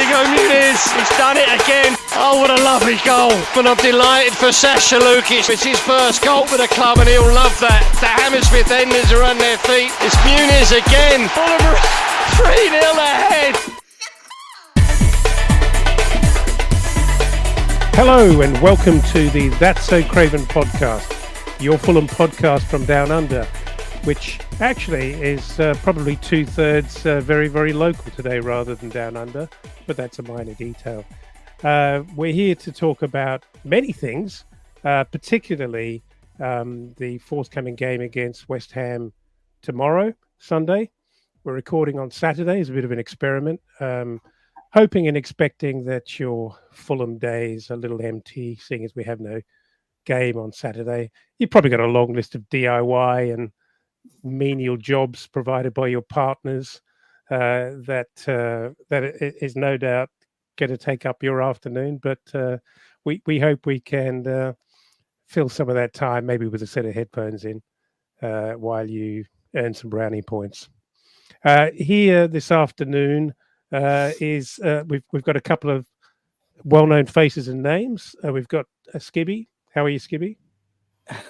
Diego Muniz, he's done it again. Oh, what a lovely goal. And I'm delighted for Sasha Lukic. It's his first goal for the club and he'll love that. The Hammersmith enders are on their feet. It's Muniz again. Fulham 3-0 ahead. Hello and welcome to the That's So Craven podcast, your Fulham podcast from Down Under, which actually is probably two-thirds very, very local today rather than Down Under, but that's a minor detail. We're here to talk about many things, particularly the forthcoming game against West Ham tomorrow, Sunday. We're recording on Saturday as a bit of an experiment, hoping and expecting that your Fulham day is a little empty, seeing as we have no game on Saturday. You've probably got a long list of DIY and menial jobs provided by your partners that is no doubt going to take up your afternoon. But we hope we can fill some of that time, maybe with a set of headphones in, while you earn some brownie points. Here this afternoon is we've got a couple of well-known faces and names. We've got Skibby. How are you, Skibby?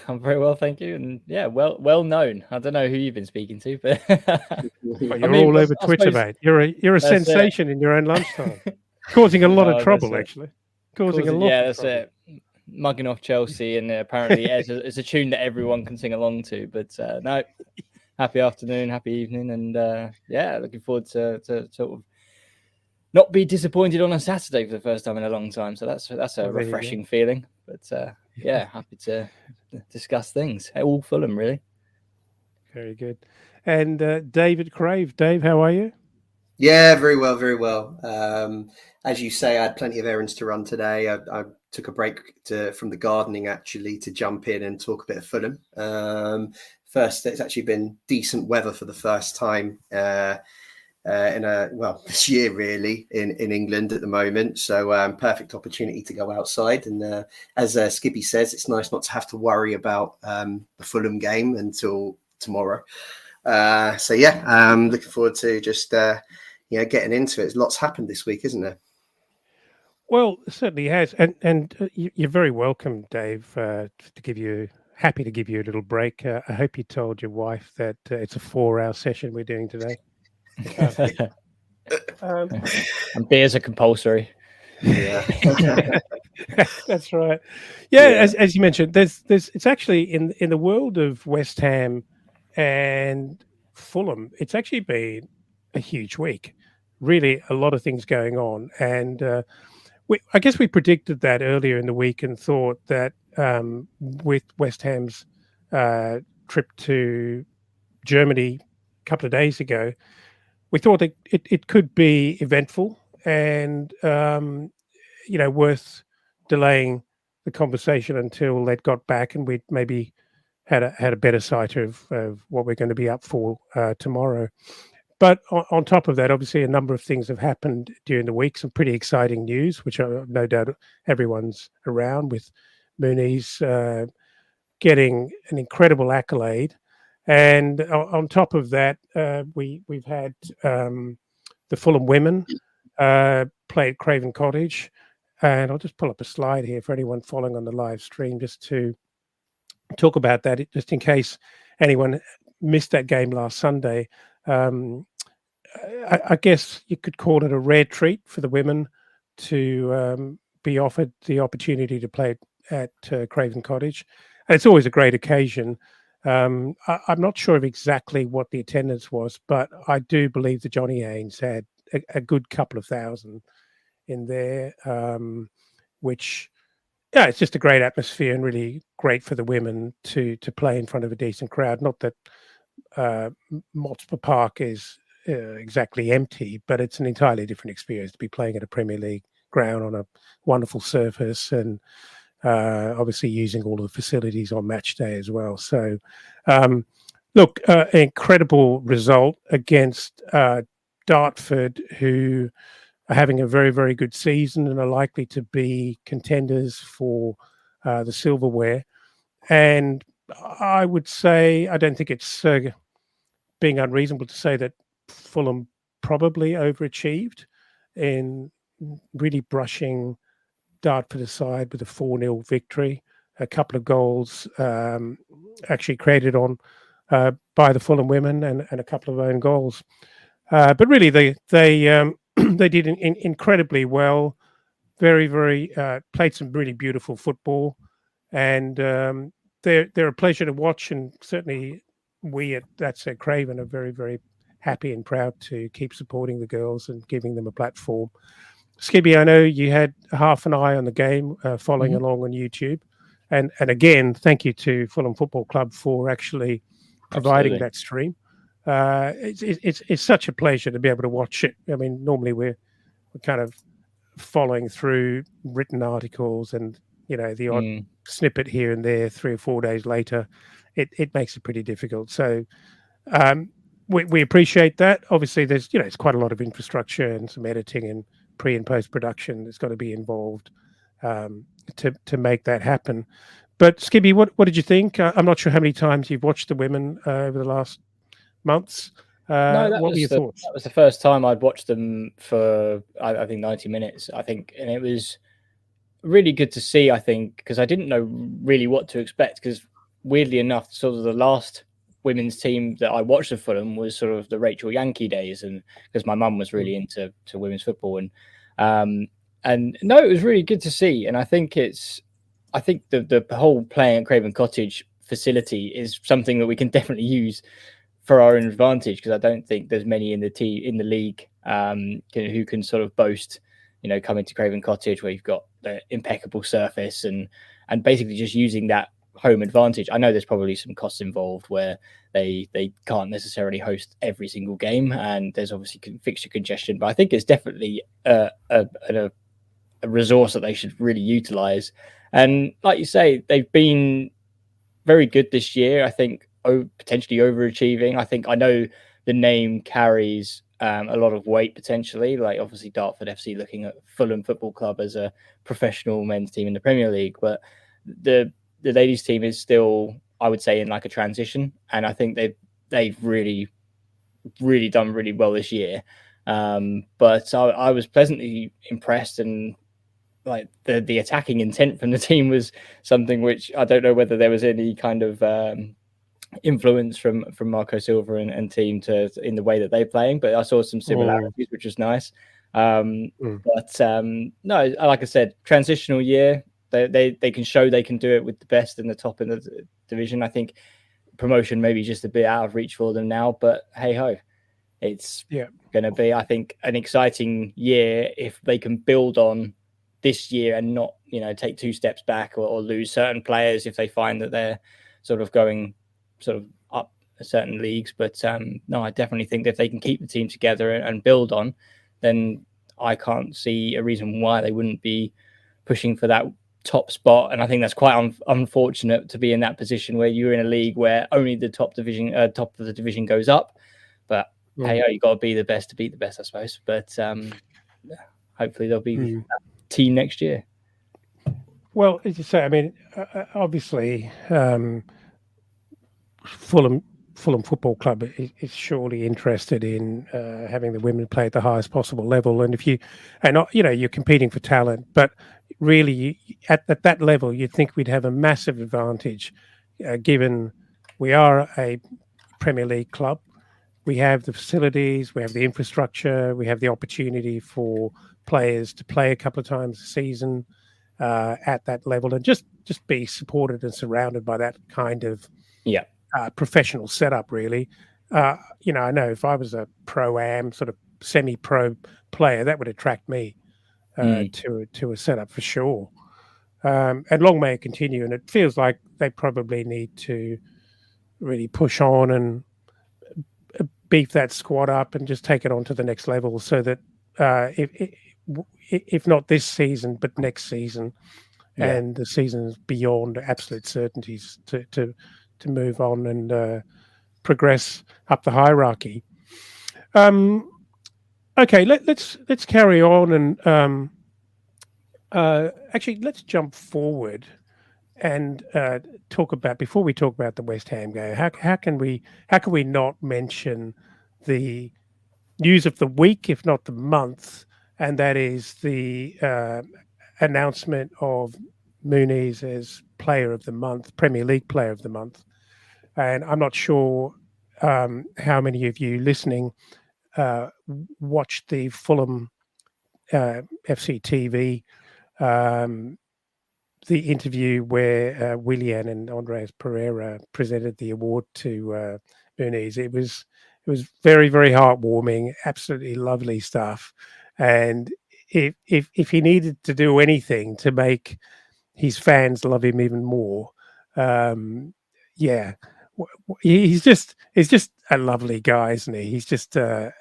I'm very well, thank you, and yeah, well known. I don't know who you've been speaking to, but well, you're all over Twitter, mate. You're a sensation in your own lunchtime, causing a lot of trouble, actually. Causing a lot. Yeah, of that's it. Mugging off Chelsea, and apparently it's a tune that everyone can sing along to. But no, happy afternoon, happy evening, and yeah, looking forward to sort of not be disappointed on a Saturday for the first time in a long time. So that's a refreshing feeling. But yeah, happy to discuss things. All Fulham, really. Very good. And David Crave. Dave, how are you? Yeah, very well, very well. As you say, I had plenty of errands to run today. I took a break from the gardening, actually, to jump in and talk a bit of Fulham. First, it's actually been decent weather for the first time this year, really, in England at the moment. So perfect opportunity to go outside. And as Skippy says, it's nice not to have to worry about the Fulham game until tomorrow. So yeah, I'm looking forward to just getting into it. Lots happened this week, isn't there? Well, it certainly has. And you're very welcome, Dave, happy to give you a little break. I hope you told your wife that it's a 4-hour session we're doing today. And beers are compulsory. Yeah, that's right. Yeah. As you mentioned, it's actually in the world of West Ham and Fulham, it's actually been a huge week. Really, a lot of things going on, and I guess we predicted that earlier in the week and thought that with West Ham's trip to Germany a couple of days ago, we thought that it could be eventful and worth delaying the conversation until they'd got back and we'd maybe had a better sight of what we're going to be up for tomorrow. But on top of that, obviously, a number of things have happened during the week. Some pretty exciting news, which no doubt everyone's around, with Muniz getting an incredible accolade. And on top of that, we've had the Fulham women play at Craven Cottage. And I'll just pull up a slide here for anyone following on the live stream just to talk about that, just in case anyone missed that game last Sunday. I guess you could call it a rare treat for the women to be offered the opportunity to play at Craven Cottage. And it's always a great occasion. I'm not sure of exactly what the attendance was, but I do believe that Johnny Haynes had a good couple of thousand in there, which, yeah, it's just a great atmosphere and really great for the women to play in front of a decent crowd. Not that Motspur Park is exactly empty, but it's an entirely different experience to be playing at a Premier League ground on a wonderful surface and obviously using all of the facilities on match day as well. So, look, an incredible result against Dartford, who are having a very, very good season and are likely to be contenders for the silverware. And I would say, I don't think it's being unreasonable to say that Fulham probably overachieved in really brushing Dartford aside with a 4-0 victory. A couple of goals actually created on by the Fulham women, and a couple of own goals. But really, they they did incredibly well. Very, very played some really beautiful football, and they're a pleasure to watch. And certainly, we at That Said Craven are very, very happy and proud to keep supporting the girls and giving them a platform. Skibby, I know you had half an eye on the game, following along on YouTube, and again, thank you to Fulham Football Club for actually providing that stream. It's such a pleasure to be able to watch it. I mean, normally we're kind of following through written articles and the odd snippet here and there 3 or 4 days later. It makes it pretty difficult. So we appreciate that. Obviously, there's it's quite a lot of infrastructure and some editing and pre and post production that's got to be involved to make that happen. But Skibby, what did you think? I'm not sure how many times you've watched the women over the last months. No, what were your thoughts? That was the first time I'd watched them for I think 90 minutes. I think, and it was really good to see. I think because I didn't know really what to expect. Because weirdly enough, sort of the last women's team that I watched of Fulham was sort of the Rachel Yankee days, and because my mum was really into women's football, and no, it was really good to see. And I think the whole playing at Craven Cottage facility is something that we can definitely use for our own advantage, because I don't think there's many in the league who can sort of boast, coming to Craven Cottage where you've got the impeccable surface and basically just using that home advantage. I know there's probably some costs involved where they can't necessarily host every single game, and there's obviously fixture congestion, but I think it's definitely a resource that they should really utilize. And like you say, they've been very good this year. I think potentially overachieving. I know the name carries a lot of weight potentially, like obviously Dartford FC looking at Fulham Football Club as a professional men's team in the Premier League, but the ladies team is still, I would say, in like a transition, and I think they've really done really well this year. But I was pleasantly impressed, and like the attacking intent from the team was something which I don't know whether there was any kind of influence from Marco Silva and team in the way that they're playing, but I saw some similarities, which was nice. But no, like I said, transitional year. They can show they can do it with the best and the top in the division. I think promotion maybe just a bit out of reach for them now, but hey ho, it's going to be, I think, an exciting year if they can build on this year and not take 2 steps back or lose certain players if they find that they're sort of going sort of up certain leagues. But no, I definitely think that if they can keep the team together and build on, then I can't see a reason why they wouldn't be pushing for that top spot. And I think that's quite unfortunate to be in that position where you're in a league where only the top of the division goes up. But hey, you got to be the best to beat the best, I suppose. But hopefully there'll be a team next year. Well, as you say, I mean, obviously, Fulham Football Club is surely interested in having the women play at the highest possible level. And you're competing for talent, but really at that level, you'd think we'd have a massive advantage, given we are a Premier League club. We have the facilities, we have the infrastructure, we have the opportunity for players to play a couple of times a season at that level, and just be supported and surrounded by that kind of professional setup, really. I know if I was a pro-am, sort of semi-pro player, that would attract me to a setup for sure. And long may it continue. And it feels like they probably need to really push on and beef that squad up and just take it on to the next level, so that if not this season, but next season and the seasons beyond, absolute certainties to move on and progress up the hierarchy. Okay, let's carry on and actually let's jump forward and talk about, before we talk about the West Ham game, how can we not mention the news of the week, if not the month, and that is the announcement of Muniz as Player of the Month, Premier League Player of the Month. And I'm not sure how many of you listening watched the Fulham FC TV, the interview where Willian and Andreas Pereira presented the award to Muniz. It was very, very heartwarming, absolutely lovely stuff. And if he needed to do anything to make his fans love him even more, yeah, he's just a lovely guy, isn't he? He's just a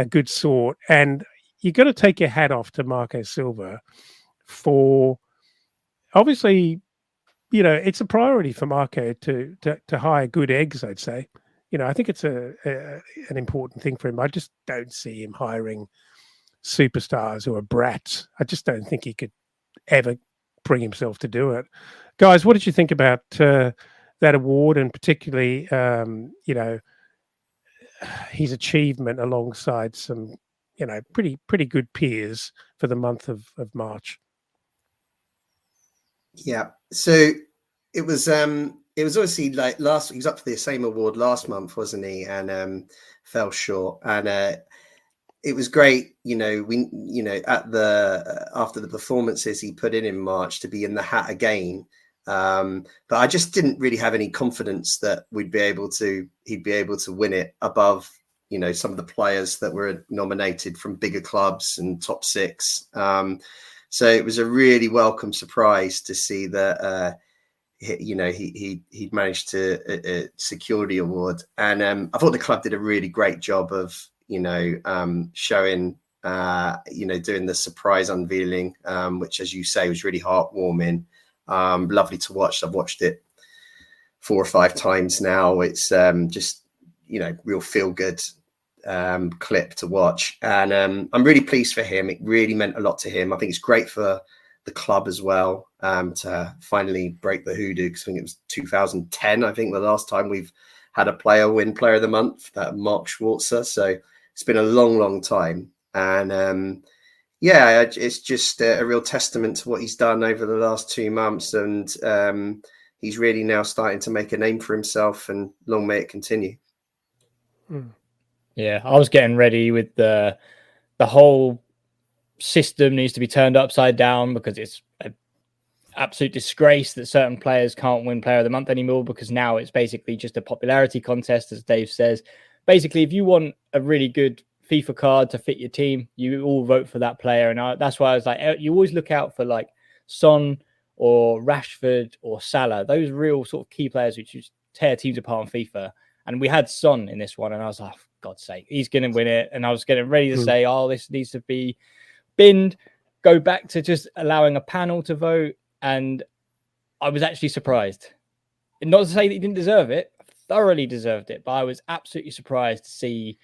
good sort, and you've got to take your hat off to Marco Silva for obviously, it's a priority for Marco to hire good eggs, I'd say. I think it's an important thing for him. I just don't see him hiring superstars who are brats. I just don't think he could ever bring himself to do it. Guys, what did you think about that award, and particularly, his achievement alongside some, pretty good peers for the month of March? Yeah. So it was obviously like he was up for the same award last month, wasn't he? And fell short. And it was great, at after the performances he put in March, to be in the hat again. But I just didn't really have any confidence that he'd be able to win it above, some of the players that were nominated from bigger clubs and top six. So it was a really welcome surprise to see that, he'd managed to secure the award. And I thought the club did a really great job of, showing, doing the surprise unveiling, which, as you say, was really heartwarming. Lovely to watch. I've watched it 4 or 5 times now. It's just, real feel good clip to watch, and I'm really pleased for him. It really meant a lot to him. I think it's great for the club as well, to finally break the hoodoo, because I think it was 2010, I think, the last time we've had a player win Player of the Month, Mark Schwarzer. So it's been a long time, and it's just a real testament to what he's done over the last 2 months, and he's really now starting to make a name for himself, and long may it continue. Yeah, I was getting ready with the whole system needs to be turned upside down, because it's an absolute disgrace that certain players can't win Player of the Month anymore, because now it's basically just a popularity contest, as Dave says. Basically, if you want a really good FIFA card to fit your team, you all vote for that player. And that's why I was like, you always look out for like Son or Rashford or Salah, those real sort of key players which just tear teams apart on FIFA. And we had Son in this one, and I was like, for God's sake, he's going to win it. And I was getting ready to say, this needs to be binned, go back to just allowing a panel to vote. And I was actually surprised. And not to say that he didn't deserve it, thoroughly deserved it, but I was absolutely surprised to see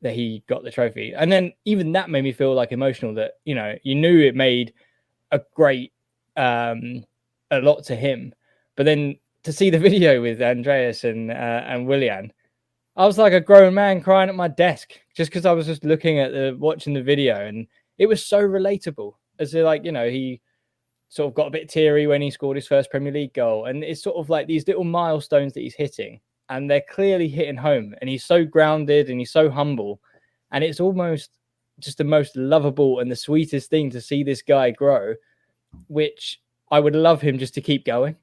that he got the trophy. And then even that made me feel like emotional, that, you knew it made a great, a lot to him. But then to see the video with Andreas and Willian, I was like a grown man crying at my desk, just because I was just looking at watching the video, and it was so relatable. As like, he sort of got a bit teary when he scored his first Premier League goal, and it's sort of like these little milestones that he's hitting, and they're clearly hitting home. And he's so grounded and he's so humble, and it's almost just the most lovable and the sweetest thing to see this guy grow, which I would love him just to keep going.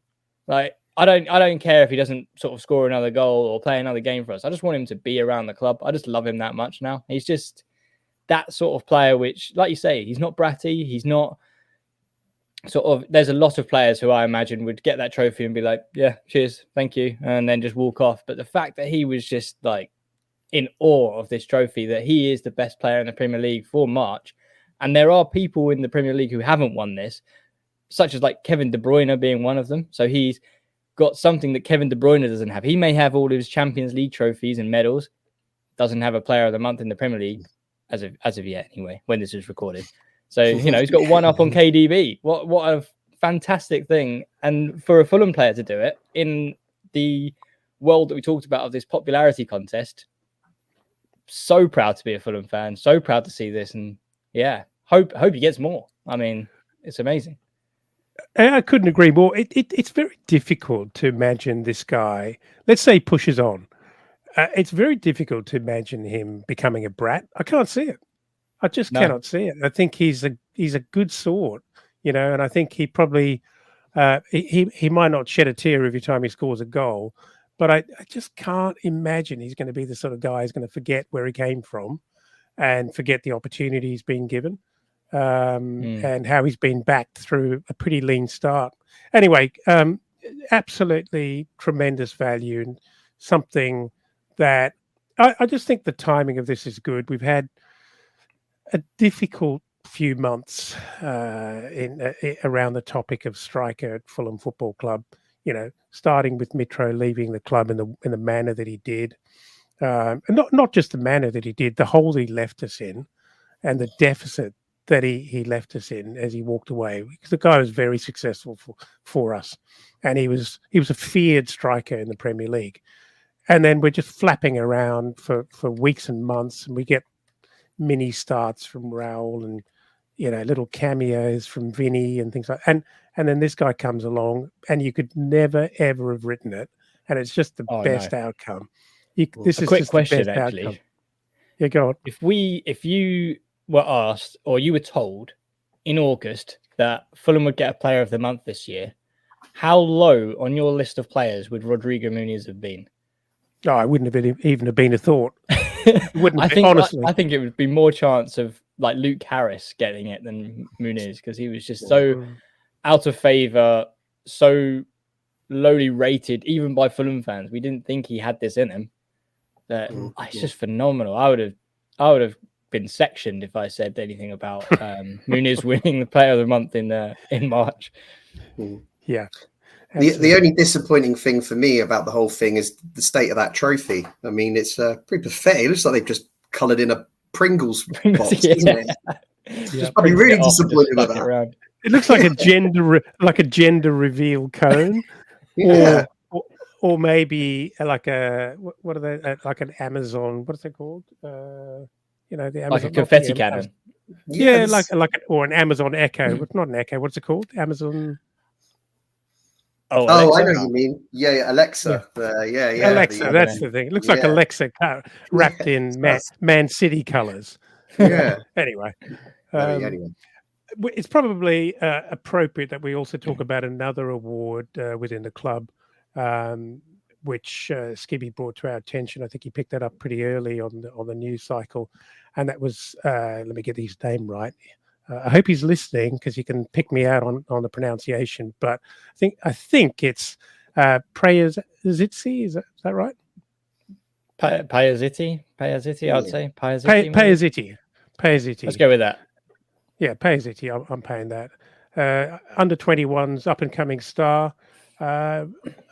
Like, I don't care if he doesn't sort of score another goal or play another game for us. I just want him to be around the club. I just love him that much now. He's just that sort of player, which, like you say, he's not bratty. He's not sort of, there's a lot of players who I imagine would get that trophy and be like, yeah, cheers, thank you, and then just walk off. But the fact that he was just like in awe of this trophy, that he is the best player in the Premier League for March. And there are people in the Premier League who haven't won this, such as like Kevin De Bruyne being one of them. So he's got something that Kevin De Bruyne doesn't have. He may have all of his Champions League trophies and medals, doesn't have a Player of the Month in the Premier League as of yet, anyway, when this is recorded. So, he's got one up on KDB. What a fantastic thing. And for a Fulham player to do it in the world that we talked about of this popularity contest, so proud to be a Fulham fan, so proud to see this. And yeah, hope he gets more. I mean, it's amazing. I couldn't agree more. It's very difficult to imagine this guy. Let's say he pushes on. It's very difficult to imagine him becoming a brat. I can't see it. I just cannot see it. I think he's a good sort, and I think he probably he might not shed a tear every time he scores a goal, but I just can't imagine he's going to be the sort of guy who's going to forget where he came from and forget the opportunity he's been given. And how he's been backed through a pretty lean start. Anyway, absolutely tremendous value and something that I just think the timing of this is good. We've had a difficult few months around the topic of striker at Fulham Football Club. Starting with Mitro leaving the club in the manner that he did, and not just the manner that he did, the hole he left us in, and the deficit that he left us in as he walked away. Because the guy was very successful for us, and he was a feared striker in the Premier League. And then we're just flapping around for weeks and months, and we get mini starts from Raul and little cameos from Vinny and things like that. And then this guy comes along, and you could never ever have written it, and it's just the best outcome. This is a quick question, actually. Outcome. Yeah, go on. If you were asked, or you were told in August that Fulham would get a player of the month this year, how low on your list of players would Rodrigo Muniz have been? Oh, I wouldn't have even been a thought. Honestly. I think it would be more chance of like Luke Harris getting it than Muniz, because he was just so out of favour, so lowly rated, even by Fulham fans. We didn't think he had this in him. It's just phenomenal. I would have been sectioned if I said anything about Muniz winning the Player of the Month in March. Yeah. The only disappointing thing for me about the whole thing is the state of that trophy. I mean, it's pretty pathetic. It looks like they've just coloured in a Pringles box, isn't it? Just probably really disappointed with that. It looks like a gender reveal cone, or maybe like what are they? Like an Amazon. What is it called? The Amazon, like a confetti cannon. Yeah, or an Amazon Echo. But not an Echo. What's it called? Amazon. Oh, I know what you mean. Yeah, Alexa. Yeah. Alexa, that's the thing. It looks like Alexa wrapped in Man City colours. Yeah. Anyway. Anyway. It's probably appropriate that we also talk about another award within the club, which Skibby brought to our attention. I think he picked that up pretty early on the news cycle, and that was let me get his name right. I hope he's listening, because he can pick me out on the pronunciation. But I think it's Payazitsi. Is that right? Payaziti, I'd say Payaziti. Payaziti. Let's go with that. Yeah, Payaziti. I'm paying that. Under 21s, up and coming star. I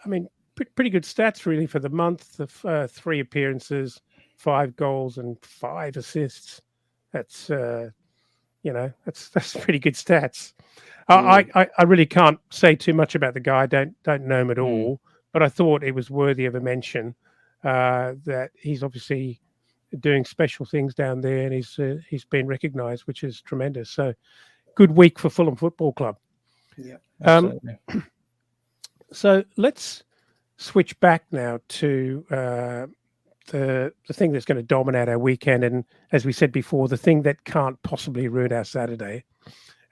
mean, pretty good stats really for the month. Of 3 appearances, 5 goals, and 5 assists. That's that's pretty good stats. I really can't say too much about the guy. I don't know him at all, but I thought it was worthy of a mention that he's obviously doing special things down there, and he's been recognised, which is tremendous. So, good week for Fulham Football Club. Yeah. So let's switch back now to the thing that's going to dominate our weekend, and as we said before, the thing that can't possibly ruin our Saturday,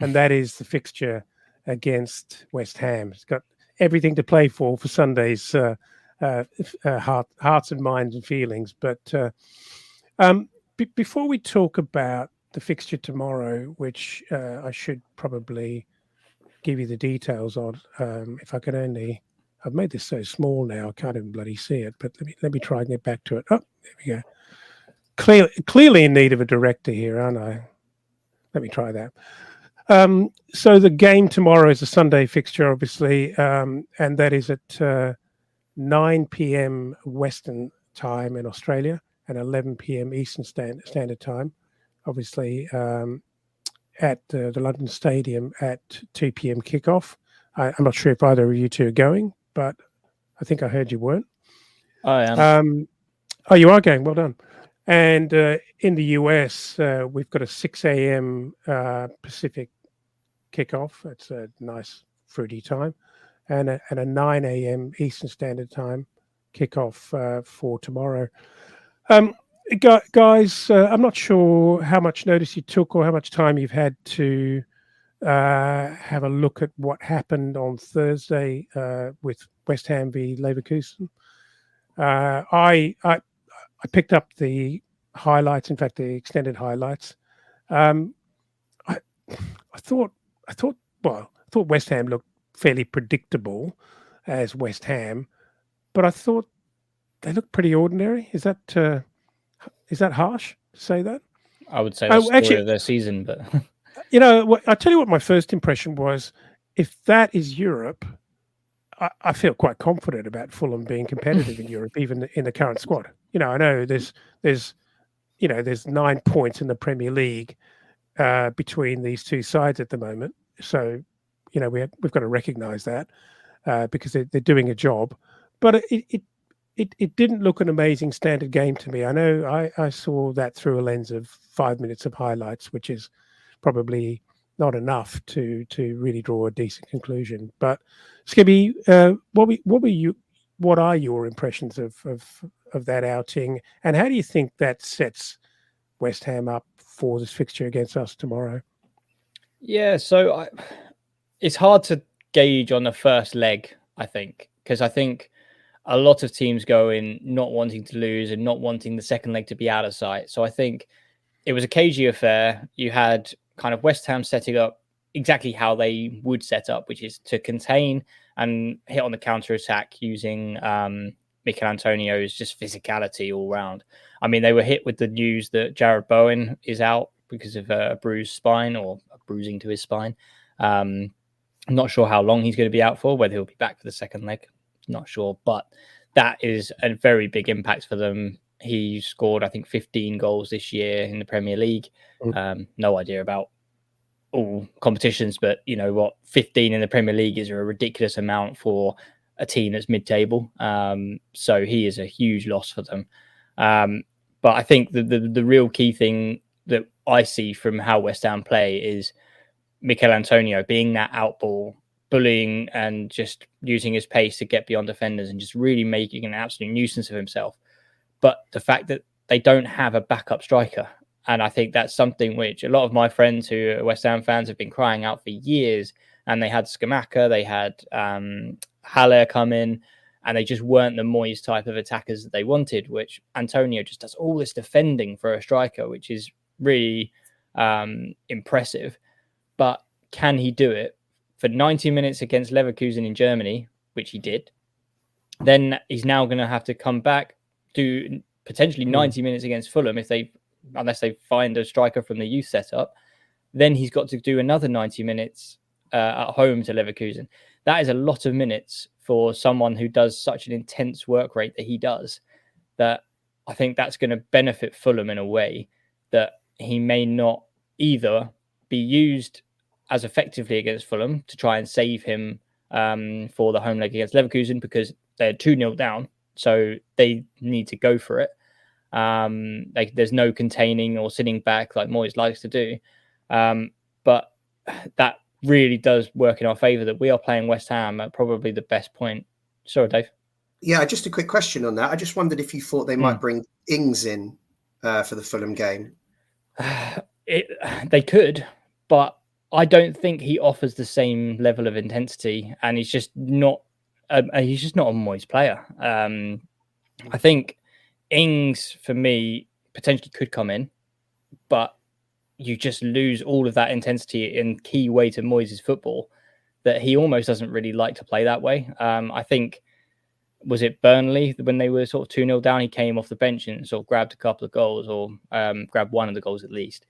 and that is the fixture against West Ham. It's got everything to play for Sunday's hearts and minds and feelings. But before we talk about the fixture tomorrow, which I should probably give you the details on, if I could only. I've made this so small now, I can't even bloody see it. But let me try and get back to it. Oh, there we go. Clearly in need of a director here, aren't I? Let me try that. So the game tomorrow is a Sunday fixture, obviously, and that is at 9 p.m. Western time in Australia and 11 p.m. Eastern Standard Time, obviously, at the London Stadium at 2 p.m. kickoff. I'm not sure if either of you two are going, but I think I heard you weren't. I am. Oh, you are going. Well done. And in the US, we've got a 6 a.m. Pacific kickoff. It's a nice fruity time, and a 9 a.m. Eastern Standard Time kickoff for tomorrow. Guys, I'm not sure how much notice you took or how much time you've had to have a look at what happened on Thursday with West Ham v Leverkusen. I picked up the highlights, in fact, the extended highlights. I thought West Ham looked fairly predictable as West Ham, but I thought they looked pretty ordinary. Is that harsh to say that? I would say that's the story of their season, but I tell you what, my first impression was, if that is Europe, I feel quite confident about Fulham being competitive in Europe, even in the current squad. I know there's 9 points in the Premier League between these two sides at the moment. So, we've got to recognise that because they're doing a job. But it didn't look an amazing standard game to me. I know I saw that through a lens of 5 minutes of highlights, which is probably not enough to really draw a decent conclusion. But Skibby, what are your impressions of that outing, and how do you think that sets West Ham up for this fixture against us tomorrow? Yeah, so it's hard to gauge on the first leg, I think, because I think a lot of teams go in not wanting to lose and not wanting the second leg to be out of sight. So I think it was a cagey affair. You had kind of West Ham setting up exactly how they would set up, which is to contain and hit on the counter attack using Mikel Antonio's just physicality all round. I mean, they were hit with the news that Jared Bowen is out because of a bruised spine or a bruising to his spine. I'm not sure how long he's going to be out for, whether he'll be back for the second leg. Not sure, but that is a very big impact for them. He scored, I think, 15 goals this year in the Premier League. No idea about all competitions, but you know what, 15 in the Premier League is a ridiculous amount for a team that's mid-table. So he is a huge loss for them. But I think the real key thing that I see from how West Ham play is Mikel Antonio being that outball, bullying and just using his pace to get beyond defenders and just really making an absolute nuisance of himself. But the fact that they don't have a backup striker, and I think that's something which a lot of my friends who are West Ham fans have been crying out for years. And they had Skamaka, they had Haller come in, and they just weren't the Moyes type of attackers that they wanted, which Antonio just does all this defending for a striker, which is really impressive. But can he do it for 90 minutes against Leverkusen in Germany, which he did? Then he's now going to have to come back, do potentially 90 minutes against Fulham unless they find a striker from the youth setup. Then he's got to do another 90 minutes at home to Leverkusen. That is a lot of minutes for someone who does such an intense work rate that he does, that I think that's going to benefit Fulham in a way that he may not either be used as effectively against Fulham to try and save him for the home leg against Leverkusen, because they're 2-0 down, so they need to go for it. There's no containing or sitting back like Moyes likes to do. But that really does work in our favour that we are playing West Ham at probably the best point. Sorry, Dave. Yeah, just a quick question on that. I just wondered if you thought they might bring Ings in for the Fulham game. They could, but I don't think he offers the same level of intensity, and he's just not a Moyes player. I think Ings, for me, potentially could come in, but you just lose all of that intensity in key way to Moyes' football that he almost doesn't really like to play that way. I think, was it Burnley when they were sort of 2-0 down, he came off the bench and sort of grabbed a couple of goals, or grabbed one of the goals at least.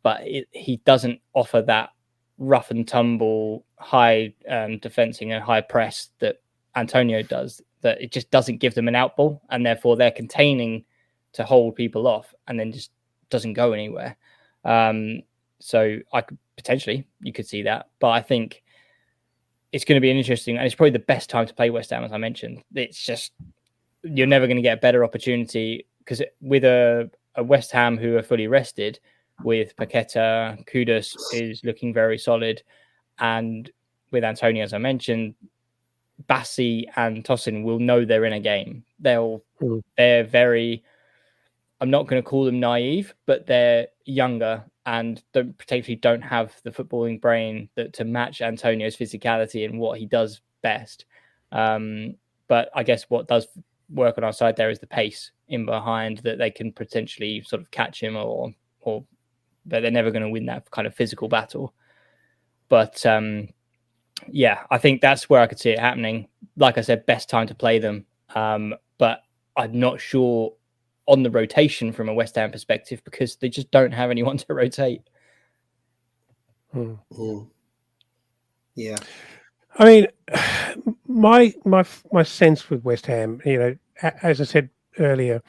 But he doesn't offer that rough and tumble, high defensing and high press that Antonio does, that it just doesn't give them an outball, and therefore they're containing to hold people off and then just doesn't go anywhere. So you could see that, but I think it's going to be interesting, and it's probably the best time to play West Ham, as I mentioned. It's just, you're never going to get a better opportunity, because with a a West Ham who are fully rested with Paqueta. Kudus is looking very solid. And with Antonio, as I mentioned, Bassi and Tosin will know they're in a game. They're very, I'm not going to call them naive, but they're younger and potentially don't have the footballing brain to match Antonio's physicality and what he does best. But I guess what does work on our side there is the pace in behind, that they can potentially sort of catch him, or but they're never going to win that kind of physical battle. But yeah, I think that's where I could see it happening. Like I said, best time to play them. But I'm not sure on the rotation from a West Ham perspective, because they just don't have anyone to rotate. Yeah. I mean, my sense with West Ham, as I said earlier,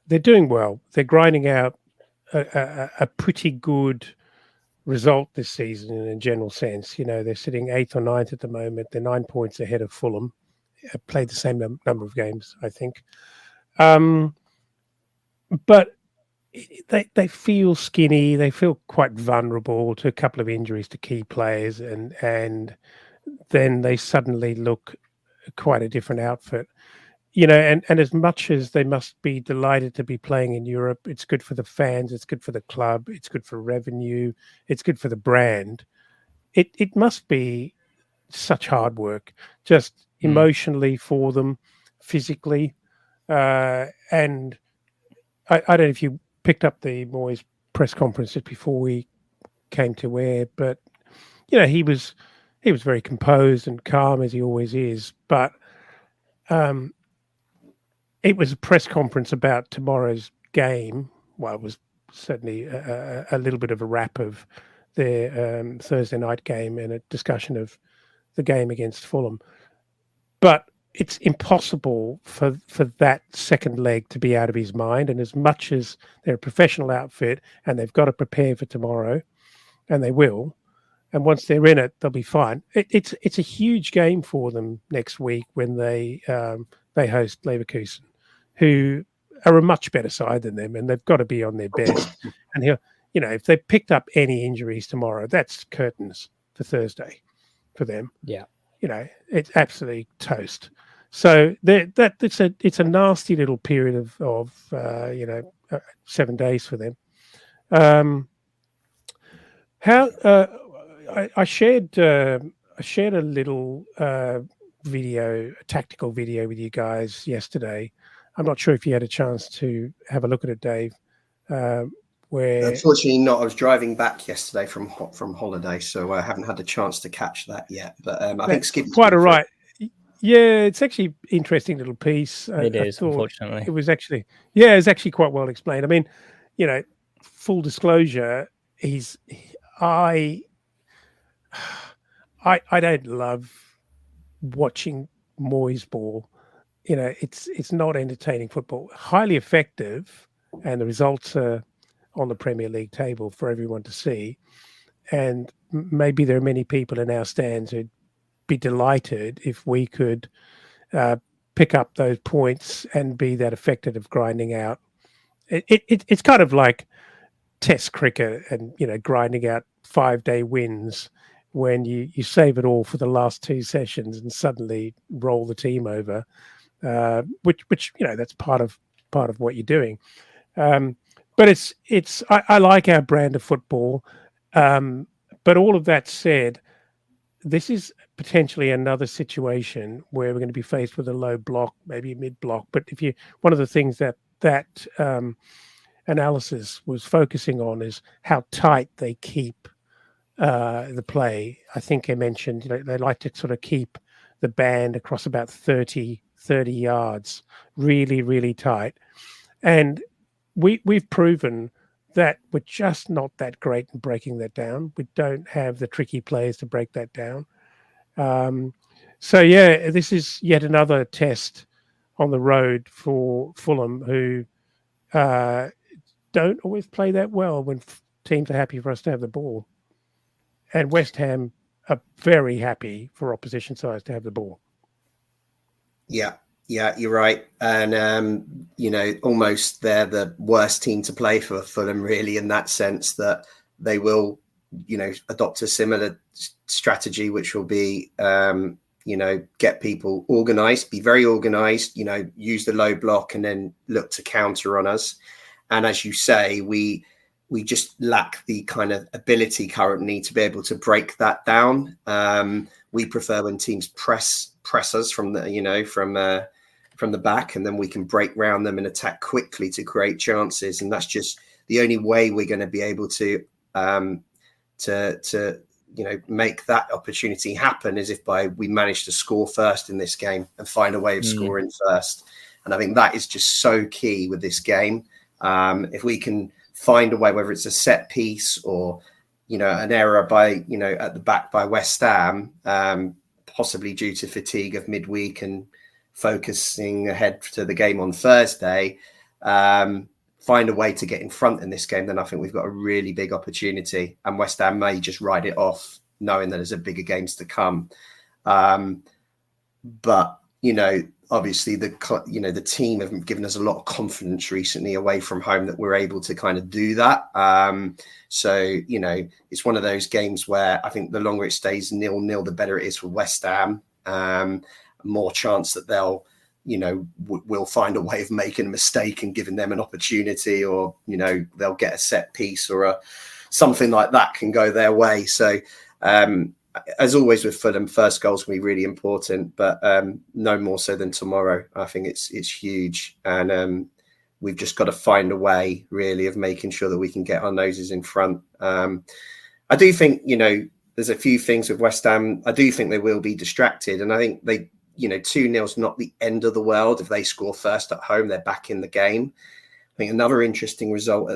they're doing well. They're grinding out a pretty good result this season in a general sense. They're sitting 8th or 9th at the moment. They're 9 points ahead of Fulham. Played the same number of games, I think. But they feel skinny. They feel quite vulnerable to a couple of injuries to key players, and then they suddenly look quite a different outfit. And as much as they must be delighted to be playing in Europe, it's good for the fans, it's good for the club, it's good for revenue, it's good for the brand. It must be such hard work, just emotionally for them, physically. And I don't know if you picked up the Moyes press conference just before we came to air, but he was very composed and calm, as he always is. But it was a press conference about tomorrow's game. Well, it was certainly a little bit of a wrap of their Thursday night game and a discussion of the game against Fulham. But it's impossible for that second leg to be out of his mind. And as much as they're a professional outfit and they've got to prepare for tomorrow, and they will, and once they're in it, they'll be fine. It's a huge game for them next week when they host Leverkusen, who are a much better side than them, and they've got to be on their best. And if they picked up any injuries tomorrow, that's curtains for Thursday for them. Yeah. It's absolutely toast. So it's a nasty little period of 7 days for them. I shared a little video, a tactical video with you guys yesterday. I'm not sure if you had a chance to have a look at it, Dave. Where unfortunately not. I was driving back yesterday from holiday, so I haven't had a chance to catch that yet. But I think Skip's quite all right. Yeah, it's actually interesting little piece. It is, unfortunately. It was actually quite well explained. I mean, full disclosure, I don't love watching Moyes ball. It's not entertaining football. Highly effective, and the results are on the Premier League table for everyone to see. And maybe there are many people in our stands who'd be delighted if we could pick up those points and be that effective of grinding out. It's kind of like Test cricket and grinding out 5-day wins when you save it all for the last 2 sessions and suddenly roll the team over, which that's part of what you're doing. But I like our brand of football. But all of that said, this is potentially another situation where we're going to be faced with a low block, maybe a mid block. But one of the things that analysis was focusing on is how tight they keep the play. I think I mentioned they like to sort of keep the band across about 30 yards, really, really tight. And we've proven that we're just not that great in breaking that down. We don't have the tricky players to break that down. So yeah, this is yet another test on the road for Fulham, who don't always play that well when teams are happy for us to have the ball. And West Ham are very happy for opposition sides to have the ball. Yeah. Yeah, you're right. And, almost they're the worst team to play for Fulham, really, in that sense that they will, adopt a similar strategy, which will be, get people organised, be very organised, use the low block and then look to counter on us. And as you say, we just lack the kind of ability currently to be able to break that down. We prefer when teams press us from the back, and then we can break round them and attack quickly to create chances. And that's just the only way we're going to be able to make that opportunity happen, is if we manage to score first in this game and find a way of scoring first. And I think that is just so key with this game. If we can find a way, whether it's a set piece or an error by at the back by West Ham, possibly due to fatigue of midweek and focusing ahead to the game on Thursday, find a way to get in front in this game, then I think we've got a really big opportunity. And West Ham may just ride it off, knowing that there's a bigger games to come. But obviously the team have given us a lot of confidence recently away from home that we're able to kind of do that. So it's one of those games where I think the longer it stays 0-0, the better it is for West Ham. More chance that they'll will find a way of making a mistake and giving them an opportunity, or they'll get a set piece or something like that can go their way. So as always with Fulham, first goals will be really important, but no more so than tomorrow. I think it's huge, and we've just got to find a way really of making sure that we can get our noses in front. I do think there's a few things with West Ham. I do think they will be distracted, and I think they 2-0 is not the end of the world. If they score first at home, they're back in the game. I think another interesting result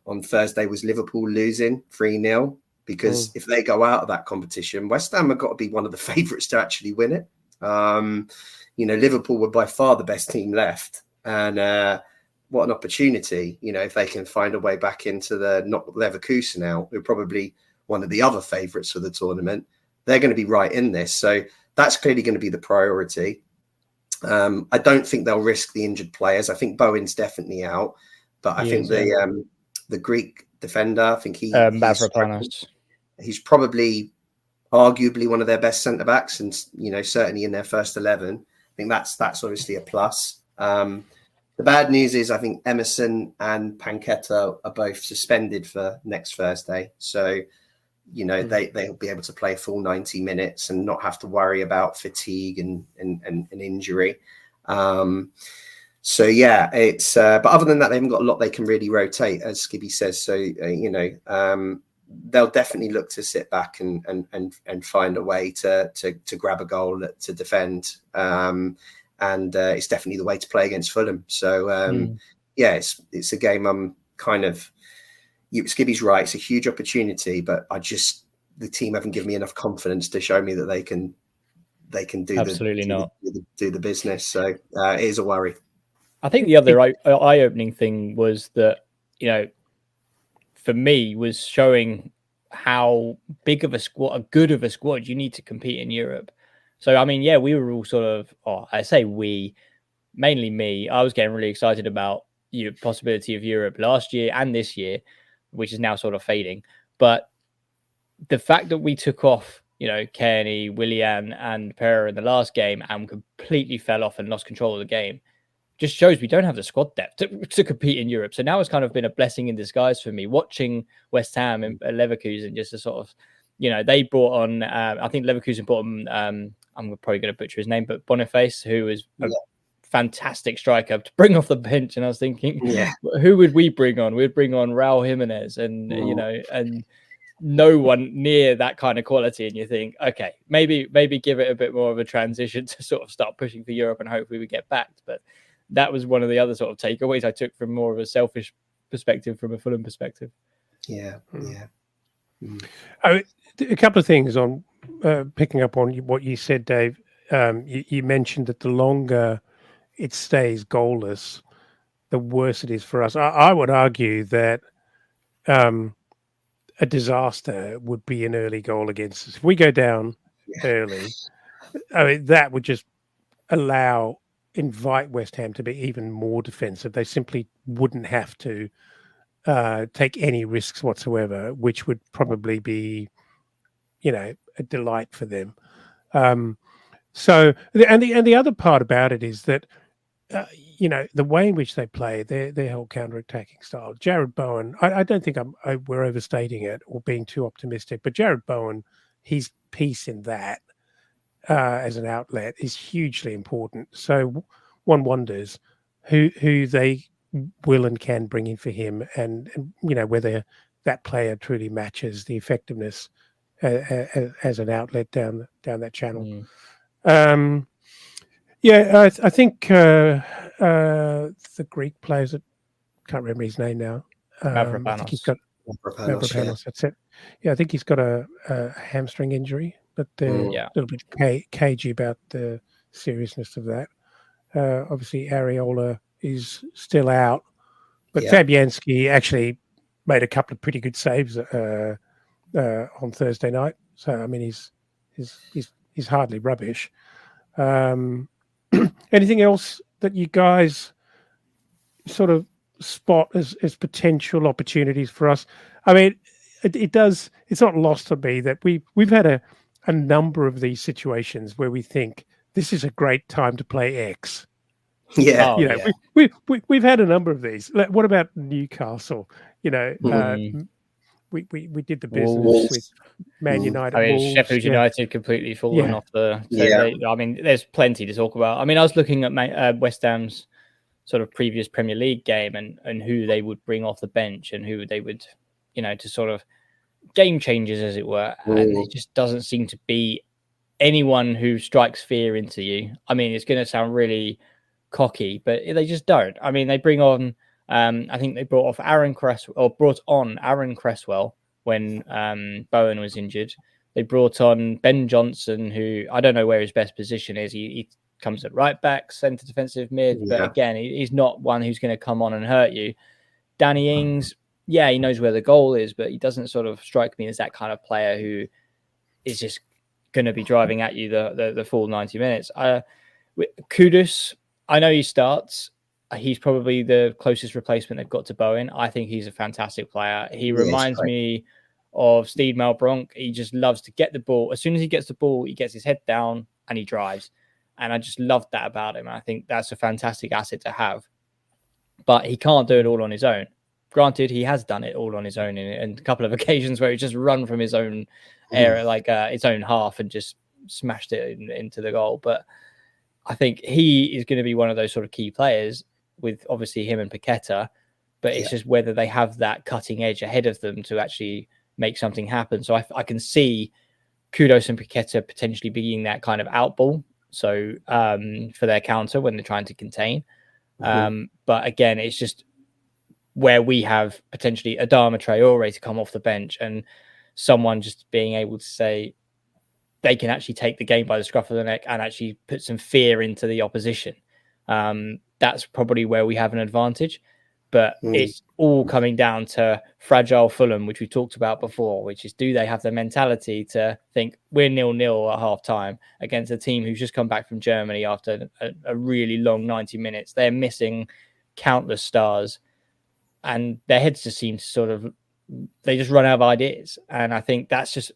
on Thursday was Liverpool losing 3-0, because if they go out of that competition, West Ham have got to be one of the favourites to actually win it. Liverpool were by far the best team left, and what an opportunity, if they can find a way back into not Leverkusen now, who are probably one of the other favourites for the tournament. They're going to be right in this. So that's clearly going to be the priority. I don't think they'll risk the injured players. I think Bowen's definitely out, but I think the Greek defender, I think he's probably arguably one of their best centre backs, and certainly in their first 11. I think that's obviously a plus. The bad news is I think Emerson and Panketta are both suspended for next Thursday, so they'll be able to play a full 90 minutes and not have to worry about fatigue and injury. So yeah, it's but other than that, they haven't got a lot they can really rotate, as Skibby says. So they'll definitely look to sit back and find a way to grab a goal, to defend, and it's definitely the way to play against Fulham. So yeah, it's a game I'm kind of. Skibby's right. It's a huge opportunity, but the team haven't given me enough confidence to show me that they can do the business. So it is a worry. I think the other eye-opening thing was that, for me, was showing how big of a good of a squad you need to compete in Europe. So, I mean, yeah, we were all sort of, I say we, mainly me, I was getting really excited about the possibility of Europe last year and this year, which is now sort of fading. But the fact that we took off, Kearney, Willian and Pereira in the last game and completely fell off and lost control of the game just shows we don't have the squad depth to compete in Europe. So now it's kind of been a blessing in disguise for me watching West Ham and Leverkusen, just to sort of, they brought on, I think Leverkusen brought on, I'm probably going to butcher his name, but Boniface, who is a fantastic striker to bring off the bench. And I was thinking, who would we bring on? We'd bring on Raul Jimenez and, and no one near that kind of quality. And you think, okay, maybe give it a bit more of a transition to sort of start pushing for Europe and hopefully we get backed. But that was one of the other sort of takeaways I took from more of a selfish perspective, from a Fulham perspective. A couple of things on picking up on what you said, Dave. You mentioned that the longer it stays goalless, the worse it is for us. I would argue that a disaster would be an early goal against us. If we go down early, I mean, that would just allow invite West Ham to be even more defensive. They simply wouldn't have to take any risks whatsoever, which would probably be, a delight for them. So, and the other part about it is that, the way in which they play their whole counter-attacking style. Jared Bowen, I don't think we're overstating it or being too optimistic, but Jared Bowen, his piece in that as an outlet is hugely important. So one wonders who they will and can bring in for him, and whether that player truly matches the effectiveness as an outlet down that channel. Yeah, I think the Greek players, can't remember his name now. I think he's got Mavropanos, that's it. Yeah, I think he's got a hamstring injury, but they're a little bit cagey about the seriousness of that. Obviously, Areola is still out, but Fabianski actually made a couple of pretty good saves on Thursday night. So I mean, he's hardly rubbish. Anything else that you guys sort of spot as potential opportunities for us? I mean, it does. It's not lost on me that we've had a number of these situations where we think this is a great time to play X. Yeah, we've had a number of these. What about Newcastle? We did the business with Man United. I mean, Wolves, Sheffield United completely fallen off the. I mean, there's plenty to talk about. I mean, I was looking at West Ham's sort of previous Premier League game and who they would bring off the bench and who they would, to sort of game changers, as it were. And it just doesn't seem to be anyone who strikes fear into you. I mean, it's going to sound really cocky, but they just don't. I mean, they bring on. I think they brought on Aaron Cresswell when Bowen was injured. They brought on Ben Johnson, who I don't know where his best position is. He comes at right back, centre defensive mid, but again, he's not one who's going to come on and hurt you. Danny Ings, he knows where the goal is, but he doesn't sort of strike me as that kind of player who is just going to be driving at you the full 90 minutes. Kudus, I know he starts. He's probably the closest replacement they've got to Bowen. I think he's a fantastic player. He reminds me of Steve Malbronk. He just loves to get the ball. As soon as he gets the ball, he gets his head down and he drives. And I just love that about him. I think that's a fantastic asset to have. But he can't do it all on his own. Granted, he has done it all on his own in a couple of occasions where he just run from his own area, like his own half, and just smashed it into the goal. But I think he is going to be one of those sort of key players, with obviously him and Paqueta, but it's just whether they have that cutting edge ahead of them to actually make something happen. So I can see Kudus and Paqueta potentially being that kind of outball. So for their counter when they're trying to contain. But again, it's just where we have potentially Adama Traore to come off the bench and someone just being able to say they can actually take the game by the scruff of the neck and actually put some fear into the opposition. That's probably where we have an advantage, but it's all coming down to fragile Fulham, which we talked about before, which is, do they have the mentality to think we're 0-0 at half time against a team who's just come back from Germany after a really long 90 minutes? They're missing countless stars and their heads just seem to they just run out of ideas. And I think that's just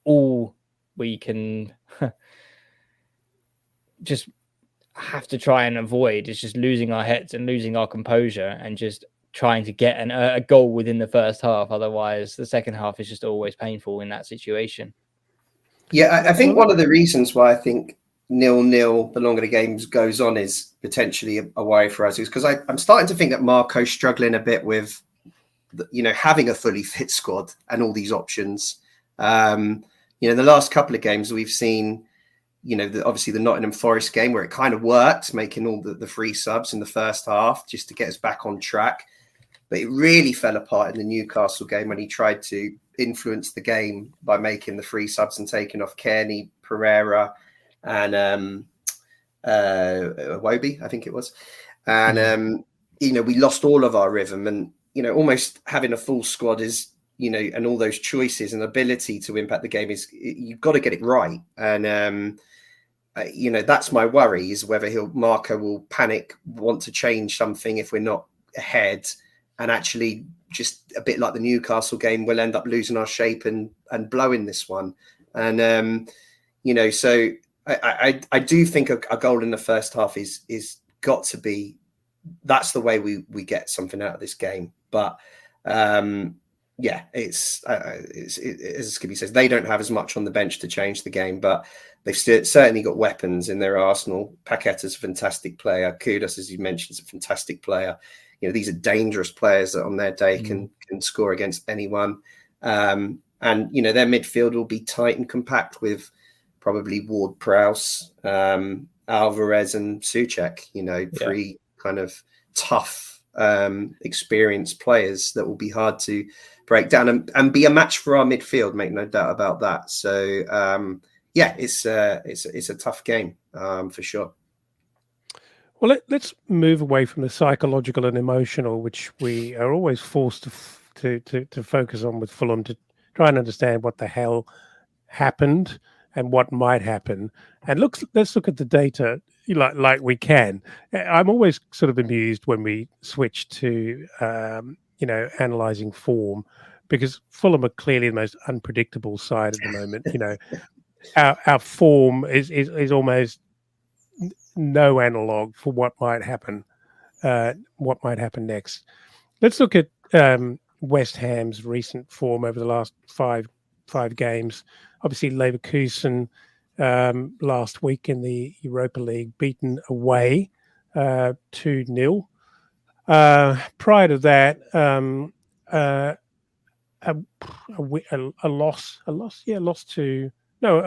all we can just have to try and avoid, is just losing our heads and losing our composure and just trying to get a goal within the first half. Otherwise, the second half is just always painful in that situation. Yeah, I think one of the reasons why I think 0-0, the longer the game goes on, is potentially a worry for us, is because I'm starting to think that Marco's struggling a bit with, having a fully fit squad and all these options. The last couple of games we've seen, obviously the Nottingham Forest game where it kind of worked, making all the free subs in the first half just to get us back on track. But it really fell apart in the Newcastle game when he tried to influence the game by making the free subs and taking off Kearney, Pereira, and Iwobi, I think it was. And, we lost all of our rhythm, and, almost having a full squad is, and all those choices and ability to impact the game is, you've got to get it right. And that's my worry, is whether Marco will panic, want to change something if we're not ahead, and actually just a bit like the Newcastle game, we'll end up losing our shape and blowing this one. And so I do think a goal in the first half is got to be, that's the way we get something out of this game. But it's as Skippy says, they don't have as much on the bench to change the game, but they've certainly got weapons in their arsenal. Paqueta's a fantastic player. Kudus, as you mentioned, is a fantastic player. These are dangerous players that on their day can score against anyone. And their midfield will be tight and compact with probably Ward-Prowse, Alvarez, and Souček. Three kind of tough, experienced players that will be hard to break down and be a match for our midfield. Make no doubt about that. So it's a tough game for sure. Well, let's move away from the psychological and emotional, which we are always forced to focus on with Fulham, to try and understand what the hell happened and what might happen. And let's look at the data like we can. I'm always sort of amused when we switch to analysing form, because Fulham are clearly the most unpredictable side at the moment. Our form is almost no analog for what might happen next. Let's look at West Ham's recent form over the last five games. Obviously, Leverkusen last week in the Europa League, beaten away 2-0. Prior to that, a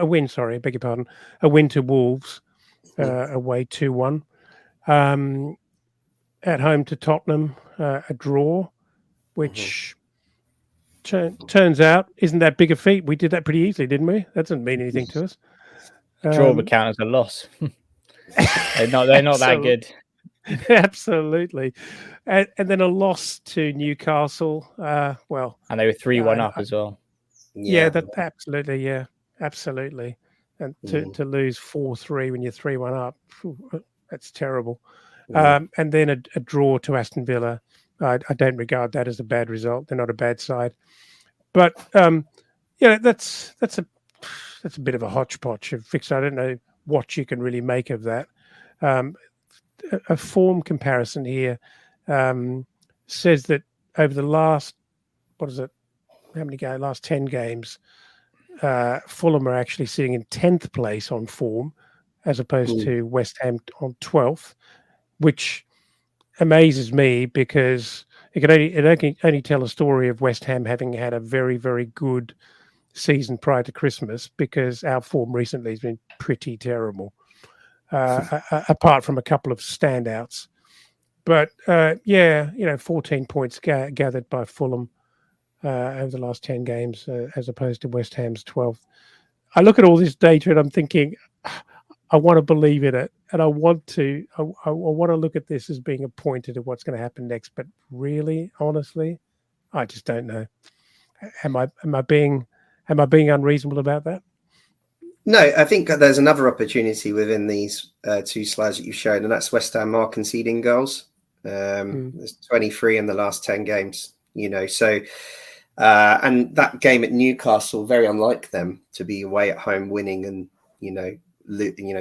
win. Sorry, I beg your pardon. A win to Wolves. Away 2-1. At home to Tottenham, a draw, which turns out isn't that big a feat. We did that pretty easily, didn't we? That doesn't mean anything to us. Draw would count as a loss. They're not that good. Absolutely. And then a loss to Newcastle. And they were 3-1 up as well. Absolutely. Yeah, absolutely. And to lose 4-3 when you're 3-1 up, that's terrible. And then a draw to Aston Villa. I don't regard that as a bad result. They're not a bad side, but that's a bit of a hodgepodge of fixture. I don't know what you can really make of that. A form comparison here says that over the last, last 10 games, Fulham are actually sitting in 10th place on form, as opposed to West Ham on 12th, which amazes me, because it can only tell a story of West Ham having had a very, very good season prior to Christmas, because our form recently has been pretty terrible, apart from a couple of standouts. But 14 points gathered by Fulham over the last 10 games, as opposed to West Ham's 12th. I look at all this data and I'm thinking, I want to believe in it, and I want to look at this as being a pointer to what's going to happen next. But really, honestly, I just don't know. Am I being unreasonable about that? No, I think there's another opportunity within these two slides that you showed, and that's West Ham are conceding goals. There's 23 in the last 10 games. So. And that game at Newcastle, very unlike them to be away at home winning and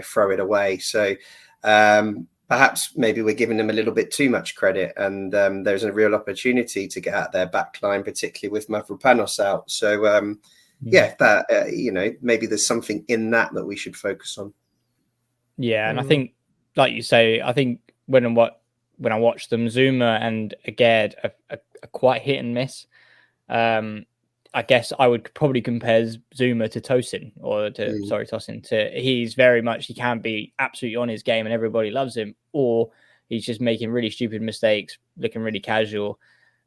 throw it away. So perhaps maybe we're giving them a little bit too much credit, and there's a real opportunity to get out their back line, particularly with Mavropanos out. So maybe there's something in that we should focus on. Yeah, and I think, like you say, I think when I watch them, Zuma and Agard are quite hit and miss. I guess I would probably compare Zuma to Tosin, Tosin. He's very much, he can be absolutely on his game and everybody loves him, or he's just making really stupid mistakes, looking really casual.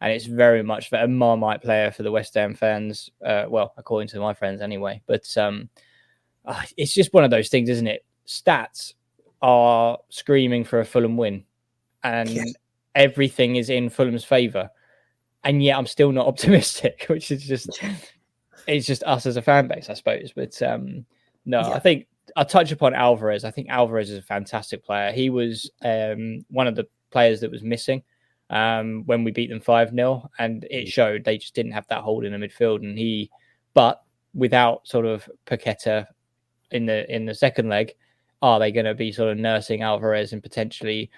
And it's very much a Marmite player for the West Ham fans. According to my friends anyway. But it's just one of those things, isn't it? Stats are screaming for a Fulham win, and everything is in Fulham's favour. And yet I'm still not optimistic, which is just us as a fan base, I suppose. But I think I'll touch upon Alvarez. I think Alvarez is a fantastic player. He was one of the players that was missing when we beat them 5-0, and it showed. They just didn't have that hold in the midfield, but without sort of Paqueta in the second leg, are they going to be sort of nursing Alvarez and potentially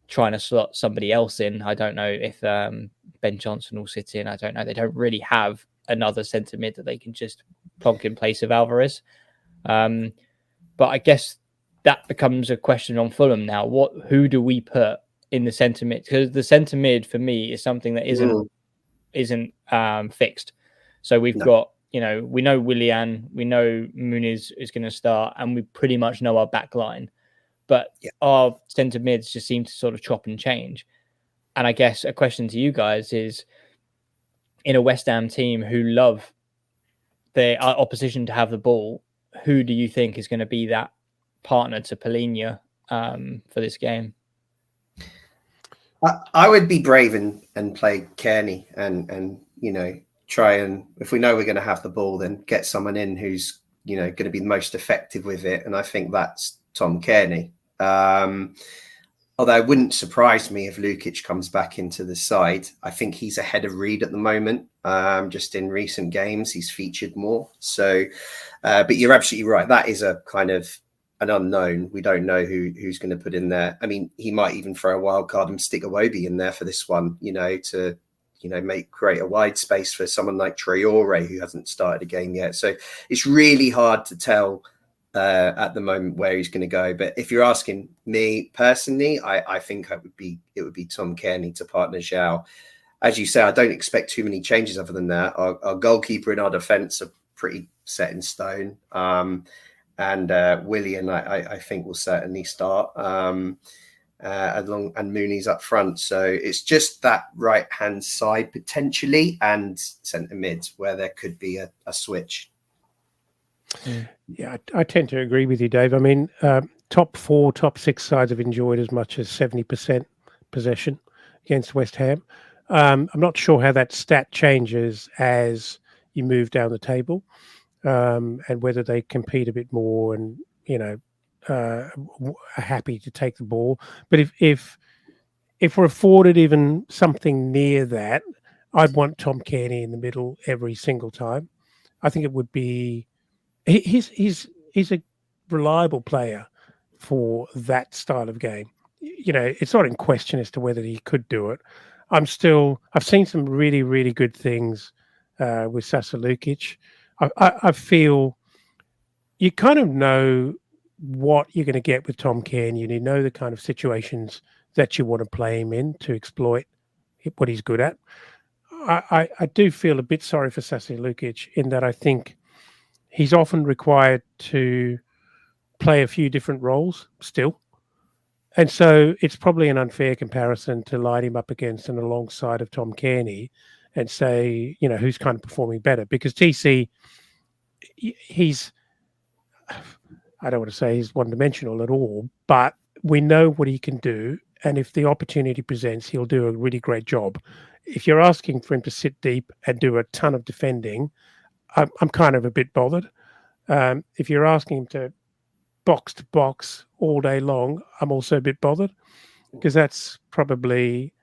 trying to slot somebody else in? I don't know if Ben Johnson will sit in. I don't know. They don't really have another centre mid that they can just plonk in place of Alvarez. But I guess that becomes a question on Fulham now. Who do we put in the centre mid? Because the centre mid for me is something that isn't fixed. So we've got, we know Willian, we know Muniz is going to start, and we pretty much know our back line. But our centre mids just seem to sort of chop and change. And I guess a question to you guys is, in a West Ham team who love their opposition to have the ball, who do you think is going to be that partner to Palhinha for this game? I would be brave and play Kearney and try and, if we know we're going to have the ball, then get someone in who's going to be the most effective with it. And I think that's Tom Kearney. Although it wouldn't surprise me if Lukic comes back into the side. I think he's ahead of Reed at the moment. Just in recent games, he's featured more. So, but you're absolutely right. That is a kind of an unknown. We don't know who's going to put in there. I mean, he might even throw a wild card and stick Iwobi in there for this one, to create a wide space for someone like Traore, who hasn't started a game yet. So it's really hard to tell at the moment where he's going to go. But if you're asking me personally, I think it would be Tom Kearney to partner Zhao. As you say, I don't expect too many changes other than that. Our goalkeeper and our defence are pretty set in stone. And Willian, I think, will certainly start. And Mooney's up front. So it's just that right-hand side potentially and centre mids where there could be a switch. Yeah, I tend to agree with you, Dave. I mean, top 4, top 6 sides have enjoyed as much as 70% possession against West Ham. I'm not sure how that stat changes as you move down the table, and whether they compete a bit more and, are happy to take the ball. But if we're afforded even something near that, I'd want Tom Kearney in the middle every single time. I think it would be... He's a reliable player for that style of game. It's not in question as to whether he could do it. I've seen some really, really good things with Sasa Lukic. I feel you kind of know what you're going to get with Tom Kearney, and you know the kind of situations that you want to play him in to exploit what he's good at. I do feel a bit sorry for Sasa Lukic in that I think he's often required to play a few different roles still. And so it's probably an unfair comparison to line him up against and alongside of Tom Kearney and say, who's kind of performing better. Because TC, I don't want to say he's one-dimensional at all, but we know what he can do. And if the opportunity presents, he'll do a really great job. If you're asking for him to sit deep and do a ton of defending, I'm kind of a bit bothered. If you're asking him to box all day long, I'm also a bit bothered, because that's probably,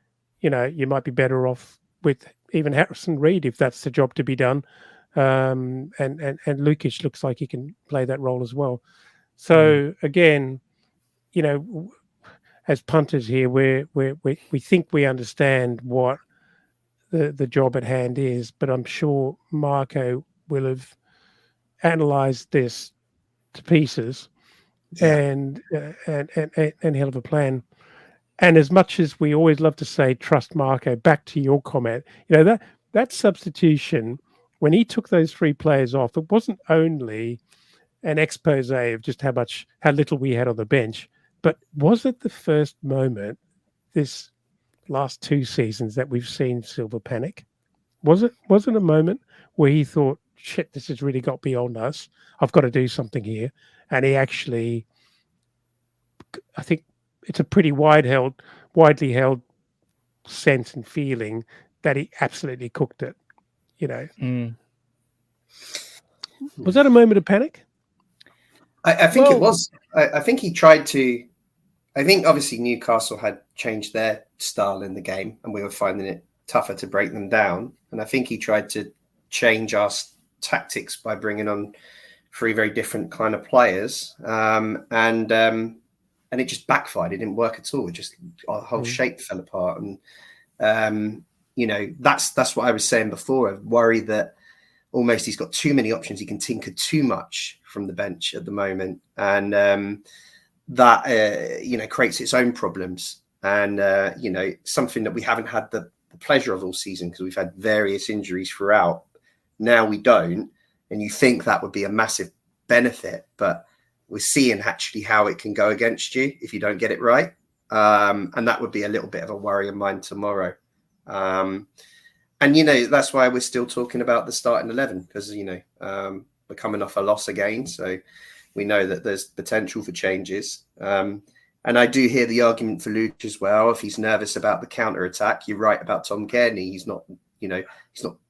you might be better off with even Harrison Reed if that's the job to be done. And Lukic looks like he can play that role as well. So again, as punters here, we think we understand what the job at hand is, but I'm sure Marco will have analysed this to pieces, and he'll have a plan. And as much as we always love to say trust Marco, back to your comment, that substitution, when he took those 3 players off, it wasn't only an expose of just how little we had on the bench, but was it the first moment this last 2 seasons that we've seen Silva panic? Was it a moment where he thought, shit, this has really got beyond us, I've got to do something here? And he actually, I think it's a pretty widely held sense and feeling that he absolutely cooked it, Was that a moment of panic? I think it was. I think he tried to. I think obviously Newcastle had changed their style in the game, and we were finding it tougher to break them down. And I think he tried to change our tactics by bringing on three very different kind of players, and it just backfired. It didn't work at all. It just our whole shape fell apart, and that's what I was saying before. I worry that almost he's got too many options. He can tinker too much from the bench at the moment, and that creates its own problems. And something that we haven't had the pleasure of all season, because we've had various injuries throughout. Now we don't, and you think that would be a massive benefit, but we're seeing actually how it can go against you if you don't get it right, and that would be a little bit of a worry of mine tomorrow. And that's why we're still talking about the starting 11, because we're coming off a loss again, so we know that there's potential for changes. And I do hear the argument for Luke as well. If he's nervous about the counter attack, you're right about Tom Kearney. He's not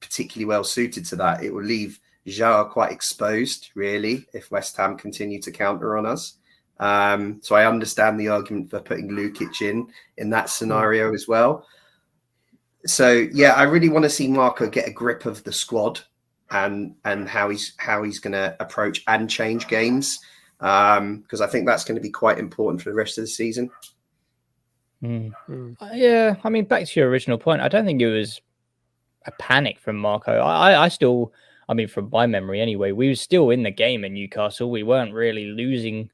particularly well suited to that. It will leave João quite exposed, really, if West Ham continue to counter on us. So I understand the argument for putting Lukic in that scenario as well. So yeah, I really want to see Marco get a grip of the squad and how he's going to approach and change games, because I think that's going to be quite important for the rest of the season. Yeah, I mean, back to your original point, I don't think it was a panic from Marco. I still, I mean, from my memory anyway, we were still in the game in Newcastle. We weren't really losing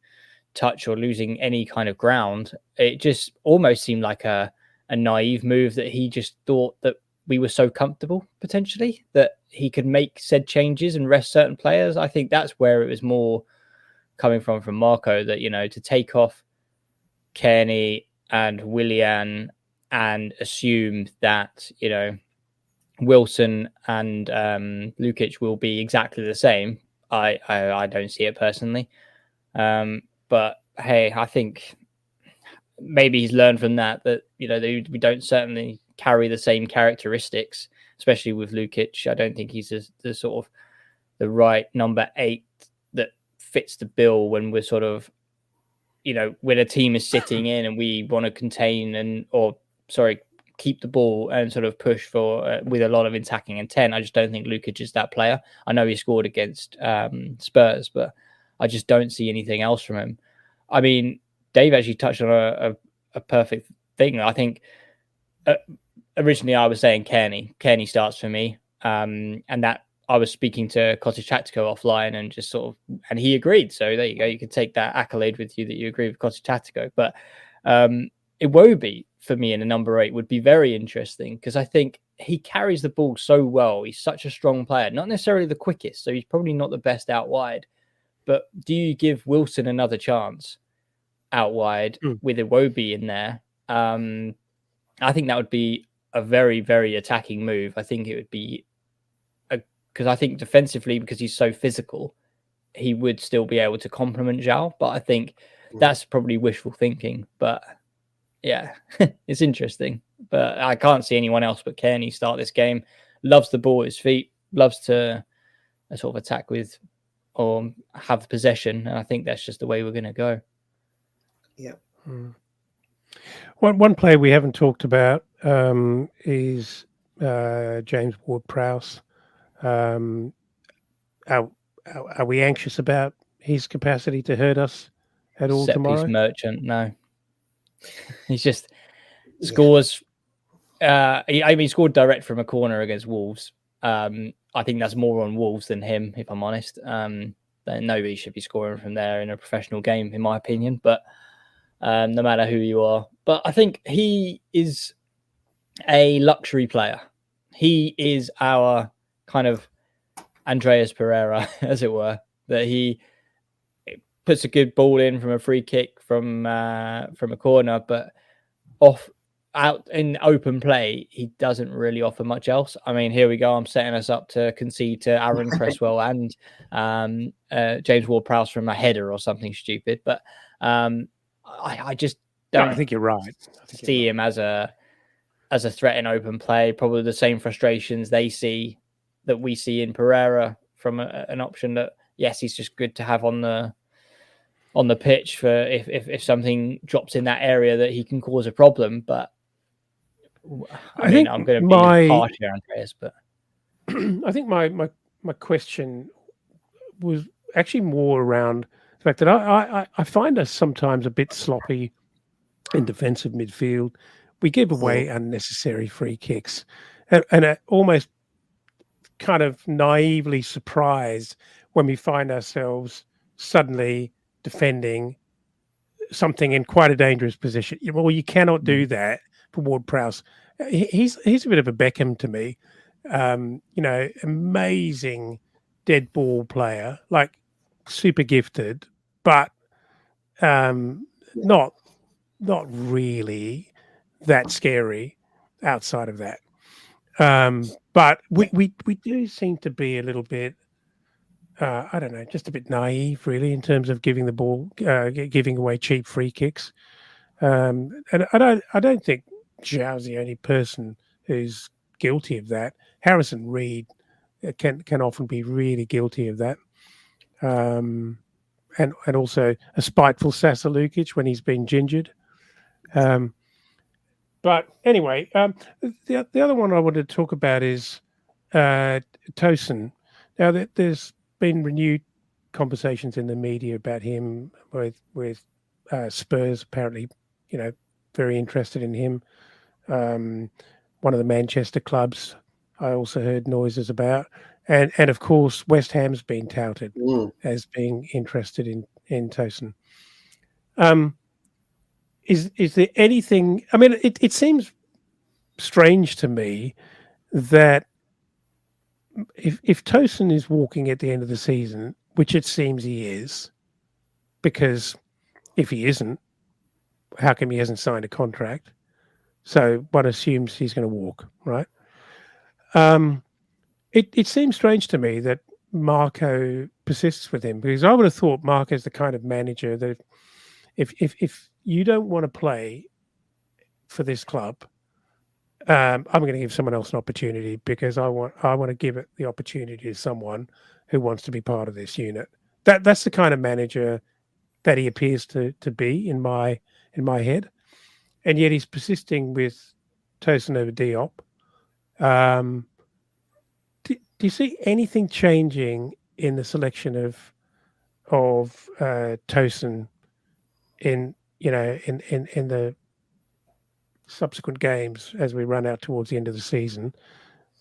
touch or losing any kind of ground. It just almost seemed like a naive move that he just thought that we were so comfortable potentially that he could make said changes and rest certain players. I think that's where it was more coming from Marco, that, to take off Kearney and Willian and assume that, Wilson and Lukic will be exactly the same. I don't see it personally. But hey, I think maybe he's learned from that we don't certainly carry the same characteristics, especially with Lukic. I don't think he's the sort of the right number 8 that fits the bill when we're sort of, when a team is sitting in and we want to contain keep the ball and sort of push for with a lot of attacking intent. I just don't think Lukic is that player. I know he scored against Spurs, but I just don't see anything else from him. I mean, Dave actually touched on a perfect thing. I think originally I was saying Kearney starts for me, and that I was speaking to Cottage Tactico offline and just and he agreed. So there you go. You can take that accolade with you that you agree with Cottage Tactico. But Iwobi for me in a number 8 would be very interesting, because I think he carries the ball so well. He's such a strong player, not necessarily the quickest, so he's probably not the best out wide. But do you give Wilson another chance out wide with Iwobi in there? I think that would be a very, very attacking move. I think it would be because I think defensively, because he's so physical, he would still be able to complement João. But I think that's probably wishful thinking. But yeah, it's interesting. But I can't see anyone else but Kearney start this game. Loves the ball at his feet, loves to sort of attack with or have possession. And I think that's just the way we're going to go. Yeah. One player we haven't talked about is James Ward-Prowse. Are we anxious about his capacity to hurt us at all tomorrow? Set-piece merchant, no. He's just scores. He scored direct from a corner against Wolves. I think that's more on Wolves than him, if I'm honest. Nobody should be scoring from there in a professional game, in my opinion. But no matter who you are. But I think he is a luxury player. He is our kind of Andreas Pereira, as it were, that he puts a good ball in from a free kick from a corner, but out in open play, he doesn't really offer much else. I mean, here we go. I'm setting us up to concede to Aaron Cresswell and James Ward-Prowse from a header or something stupid. But I just don't. I think you're right. See him as a threat in open play. Probably the same frustrations they see that we see in Pereira from an option that, yes, he's just good to have on the on the pitch for if something drops in that area that he can cause a problem. But I mean, I'm going to be harsh here, Andreas, but I think my question was actually more around the fact that I find us sometimes a bit sloppy in defensive midfield. We give away unnecessary free kicks, and almost kind of naively surprised when we find ourselves suddenly defending something in quite a dangerous position. Well, you cannot do that for Ward-Prowse. He's a bit of a Beckham to me. Amazing dead ball player, like super gifted, but not really that scary outside of that. But we do seem to be a little bit, I don't know, just a bit naive, really, in terms of giving the ball, giving away cheap free kicks. And I don't think Zhao's the only person who's guilty of that. Harrison Reed can often be really guilty of that. And also a spiteful Sasa Lukic when he's been gingered. But anyway, the other one I wanted to talk about is Tosin. Now, there's been renewed conversations in the media about him with Spurs apparently, very interested in him. One of the Manchester clubs I also heard noises about, and of course West Ham's been touted as being interested in Tosin. Is there anything? I mean, it seems strange to me that if Tosin is walking at the end of the season, which it seems he is, because if he isn't, how come he hasn't signed a contract? So one assumes he's going to walk, right? It seems strange to me that Marco persists with him, because I would have thought Marco's the kind of manager that if you don't want to play for this club, I'm going to give someone else an opportunity, because I want to give it the opportunity to someone who wants to be part of this unit. That's the kind of manager that he appears to be in my head, and yet he's persisting with Tosin over Diop. Do you see anything changing in the selection of Tosin in the subsequent games as we run out towards the end of the season?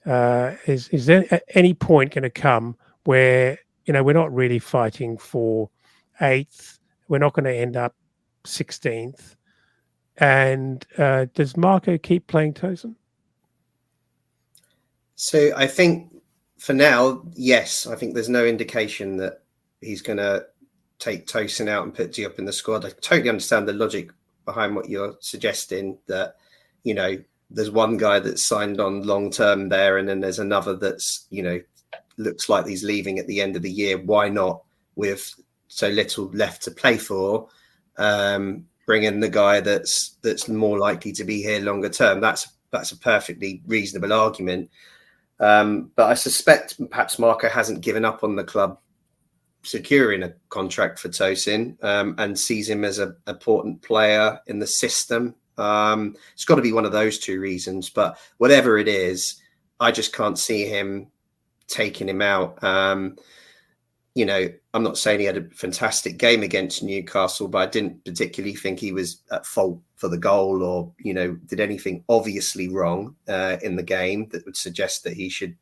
Is there at any point going to come where we're not really fighting for 8th, we're not going to end up 16th, and does Marco keep playing Tosin? So I think for now, yes, I think there's no indication that he's going to take Tosin out and put Diop in the squad. I totally understand the logic behind what you're suggesting, that there's one guy that's signed on long term there, and then there's another that's looks like he's leaving at the end of the year. Why not, with so little left to play for, bring in the guy that's more likely to be here longer term? That's a perfectly reasonable argument. But I suspect perhaps Marco hasn't given up on the club securing a contract for Tosin, and sees him as an important player in the system. It's got to be one of those two reasons, but whatever it is, I just can't see him taking him out. I'm not saying he had a fantastic game against Newcastle, but I didn't particularly think he was at fault for the goal, or did anything obviously wrong in the game that would suggest that he should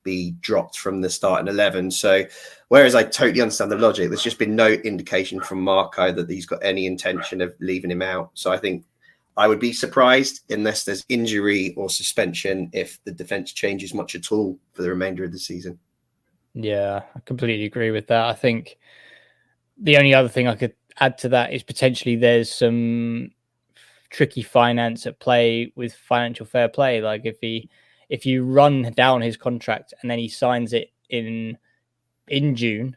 be dropped from the starting 11. So whereas I totally understand the logic, there's just been no indication from Marco that he's got any intention of leaving him out. So I think I would be surprised, unless there's injury or suspension, if the defence changes much at all for the remainder of the season. Yeah, I completely agree with that. I think the only other thing I could add to that is potentially there's some tricky finance at play with financial fair play. Like if you run down his contract and then he signs it in June,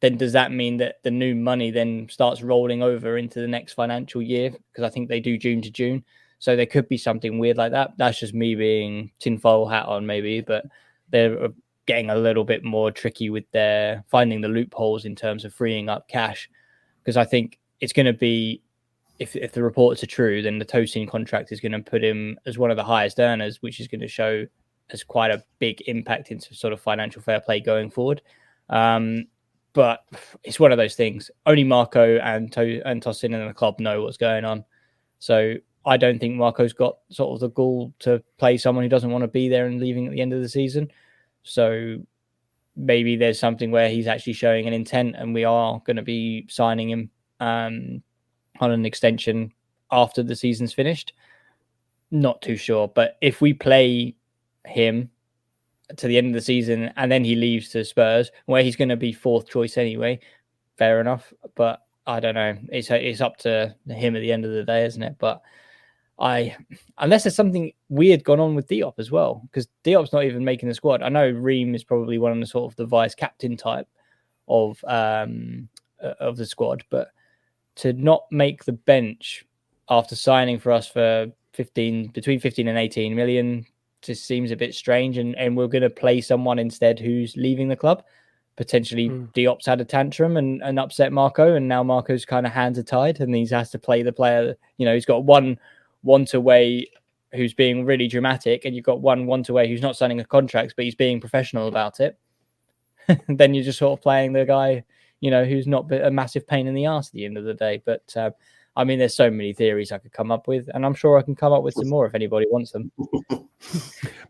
then does that mean that the new money then starts rolling over into the next financial year? Because I think they do June to June. So there could be something weird like that. That's just me being tinfoil hat on maybe, but they're getting a little bit more tricky with their finding the loopholes in terms of freeing up cash. because I think it's going to be, if the reports are true, then the Tosin contract is going to put him as one of the highest earners, which is going to show as quite a big impact into sort of financial fair play going forward. But it's one of those things. Only Marco and Tosin and the club know what's going on. So I don't think Marco's got sort of the gall to play someone who doesn't want to be there and leaving at the end of the season. So maybe there's something where he's actually showing an intent and we are going to be signing him on an extension after the season's finished. Not too sure. But if we play him to the end of the season and then he leaves to Spurs, where he's going to be fourth choice anyway, fair enough. But I don't know. It's up to him at the end of the day, isn't it? But unless there's something weird gone on with Diop as well, because Diop's not even making the squad. I know Ream is probably one of the sort of the vice captain type of the squad, but to not make the bench after signing for us for between 15 and 18 million just seems a bit strange. And we're going to play someone instead who's leaving the club. Potentially Diop's had a tantrum and upset Marco, and now Marco's kind of hands are tied and he has to play the player. He's got one away who's being really dramatic, and you've got one away who's not signing a contract, but he's being professional about it. Then you're just sort of playing the guy, who's not a massive pain in the arse at the end of the day. But I mean, there's so many theories I could come up with, and I'm sure I can come up with some more if anybody wants them.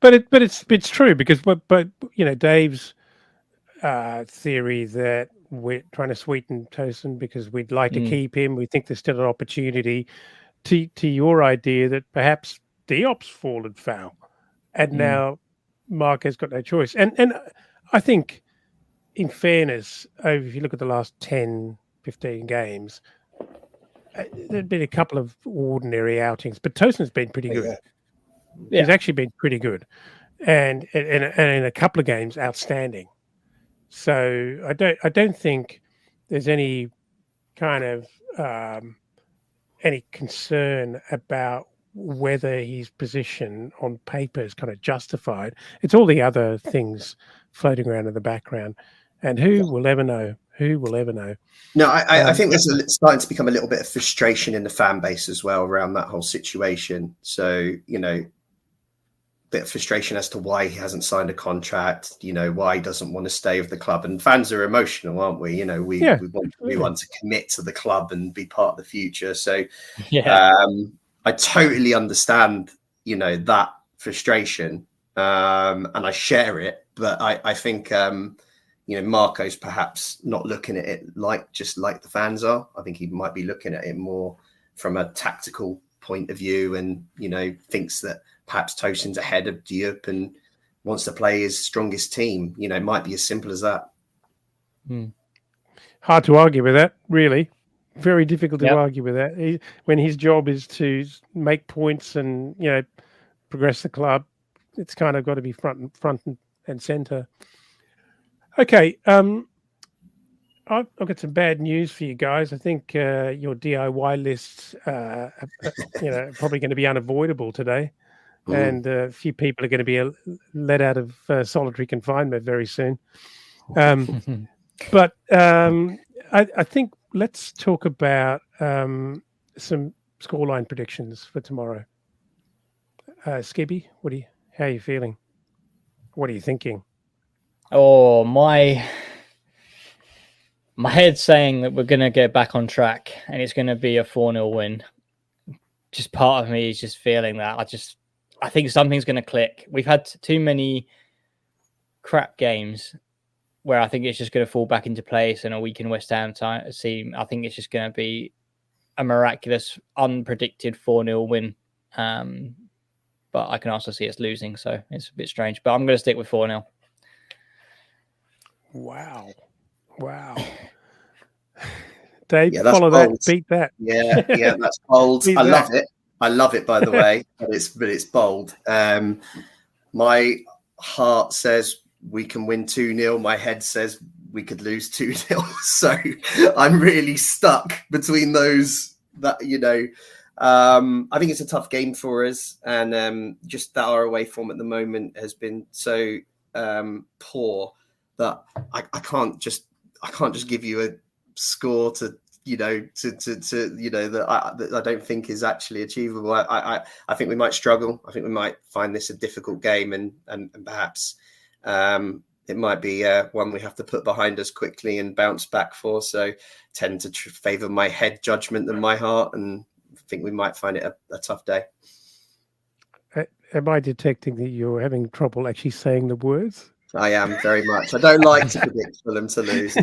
But it's true, because but Dave's theory that we're trying to sweeten Tosin because we'd like to keep him. We think there's still an opportunity. To your idea that perhaps Diop's fallen foul, and now Marco's got no choice. And I think, in fairness, if you look at the last 10, 15 games, there'd been a couple of ordinary outings, but Tosin's been pretty good. Yeah. He's actually been pretty good, and in a couple of games, outstanding. So I don't think there's any kind of any concern about whether his position on paper is kind of justified. It's all the other things floating around in the background, and who will ever know? Who will ever know? No, I think there's starting to become a little bit of frustration in the fan base as well around that whole situation. So, bit of frustration as to why he hasn't signed a contract, why he doesn't want to stay with the club. And fans are emotional, aren't we? We want to commit to the club and be part of the future. So I totally understand, that frustration, and I share it. But I think, Marco's perhaps not looking at it just like the fans are. I think he might be looking at it more from a tactical point of view, and, thinks that perhaps Tosin's ahead of Diop and wants to play his strongest team. It might be as simple as that. Hard to argue with that, really. Very difficult to argue with that. When his job is to make points and, progress the club, it's kind of got to be front and center. Okay, I've got some bad news for you guys. I think your DIY lists, probably going to be unavoidable today. And a few people are going to be let out of solitary confinement very soon. But I think let's talk about some scoreline predictions for tomorrow. Skibby, how are you feeling? What are you thinking? Oh, my head's saying that we're going to get back on track and it's going to be a 4-0 win. Just part of me is just feeling that. I think something's going to click. We've had too many crap games where I think it's just going to fall back into place, and a week in West Ham team, I think it's just going to be a miraculous, unpredicted 4-0 win. But I can also see us losing, so it's a bit strange. But I'm going to stick with 4-0. Wow. Dave, follow bold. That, beat that. Yeah, that's bold. Love it. I love it, by the way, but it's bold. My heart says we can win 2-0. My head says we could lose 2-0. So I'm really stuck between those. I think it's a tough game for us, and just that our away form at the moment has been so poor that I can't just give you a score to that I don't think is actually achievable. I think we might struggle. I think we might find this a difficult game, and perhaps it might be one we have to put behind us quickly and bounce back for. So tend to favour my head judgment than my heart, and I think we might find it a tough day. Am I detecting that you're having trouble actually saying the words? I am very much. I don't like to predict Fulham to lose,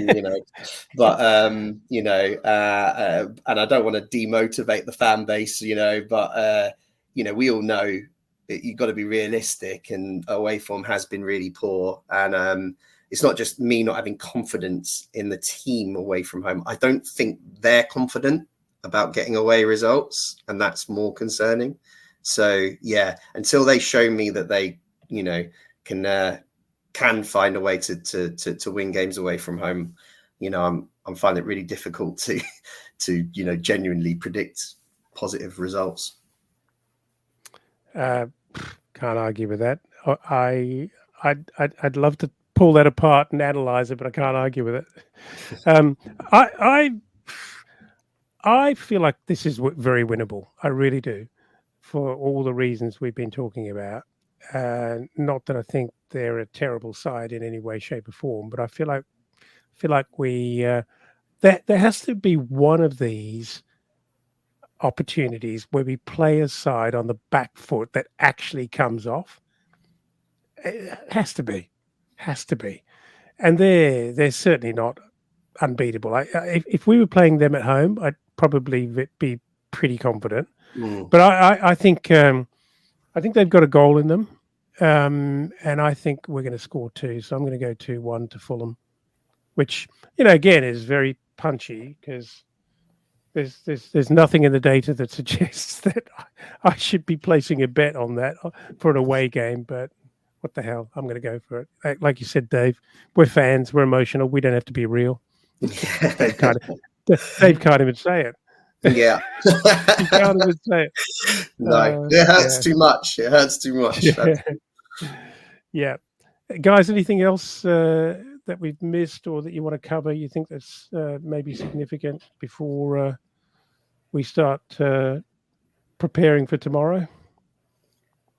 but and I don't want to demotivate the fan base, but we all know that you've got to be realistic, and away form has been really poor, and it's not just me not having confidence in the team away from home. I don't think they're confident about getting away results, and that's more concerning. So yeah, until they show me that they, can find a way to win games away from home, I'm finding it really difficult to genuinely predict positive results. Can't argue with that. I'd love to pull that apart and analyze it, but I can't argue with it. I feel like this is very winnable. I really do, for all the reasons we've been talking about. Not that I think they're a terrible side in any way, shape, or form, but I feel like we there has to be one of these opportunities where we play a side on the back foot that actually comes off. It has to be, and they're certainly not unbeatable. If we were playing them at home, I'd probably be pretty confident. But I think they've got a goal in them, and I think we're going to score 2. So I'm going to go 2-1 to Fulham, which again is very punchy because there's nothing in the data that suggests that I should be placing a bet on that for an away game. But what the hell, I'm going to go for it. Like you said, Dave, we're fans, we're emotional, we don't have to be real. Dave can't even say it. Yeah. You can't even say it. No, it hurts too much. It hurts too much. Yeah. Guys, anything else that we've missed or that you want to cover, you think that's maybe significant before we start preparing for tomorrow?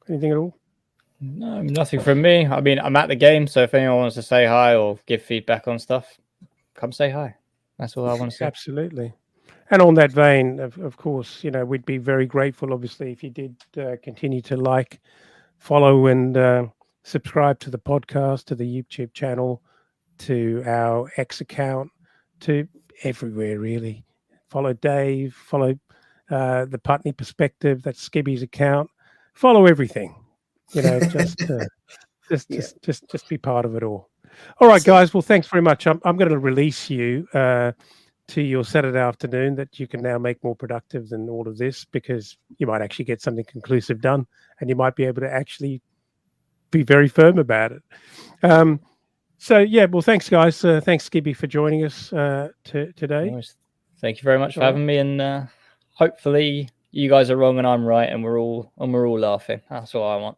Anything at all? No, nothing from me. I mean, I'm at the game, so if anyone wants to say hi or give feedback on stuff, come say hi. That's all I want to say. Absolutely. And on that vein, of course, we'd be very grateful, obviously, if you did continue to like, follow, and subscribe to the podcast, to the YouTube channel, to our X account, to everywhere, really. Follow Dave, follow the Putney Perspective, that's Skibby's account. Follow everything, just be part of it all. All right, guys. Well, thanks very much. I'm going to release you to your Saturday afternoon that you can now make more productive than all of this, because you might actually get something conclusive done, and you might be able to actually be very firm about it. So, yeah, well, thanks, guys. Thanks, Skibby, for joining us today. Thank you very much for having me, and hopefully you guys are wrong and I'm right, and we're all laughing. That's what I want.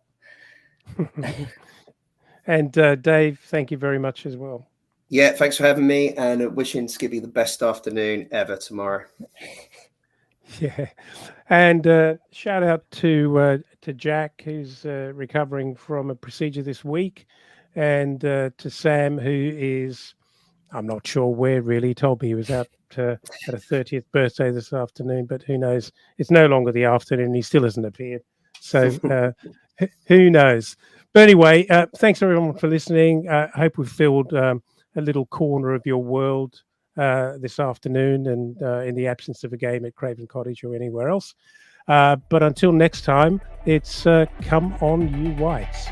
And Dave, thank you very much as well. Yeah, thanks for having me, and wishing Skibby the best afternoon ever tomorrow. Yeah, and shout out to Jack, who's recovering from a procedure this week, and to Sam, who is, I'm not sure where really. He told me he was out at a 30th birthday this afternoon, but who knows? It's no longer the afternoon. He still hasn't appeared, so who knows? But anyway, thanks everyone for listening. I hope we've filled a little corner of your world this afternoon, and in the absence of a game at Craven Cottage or anywhere else. But until next time, it's come on, you Whites.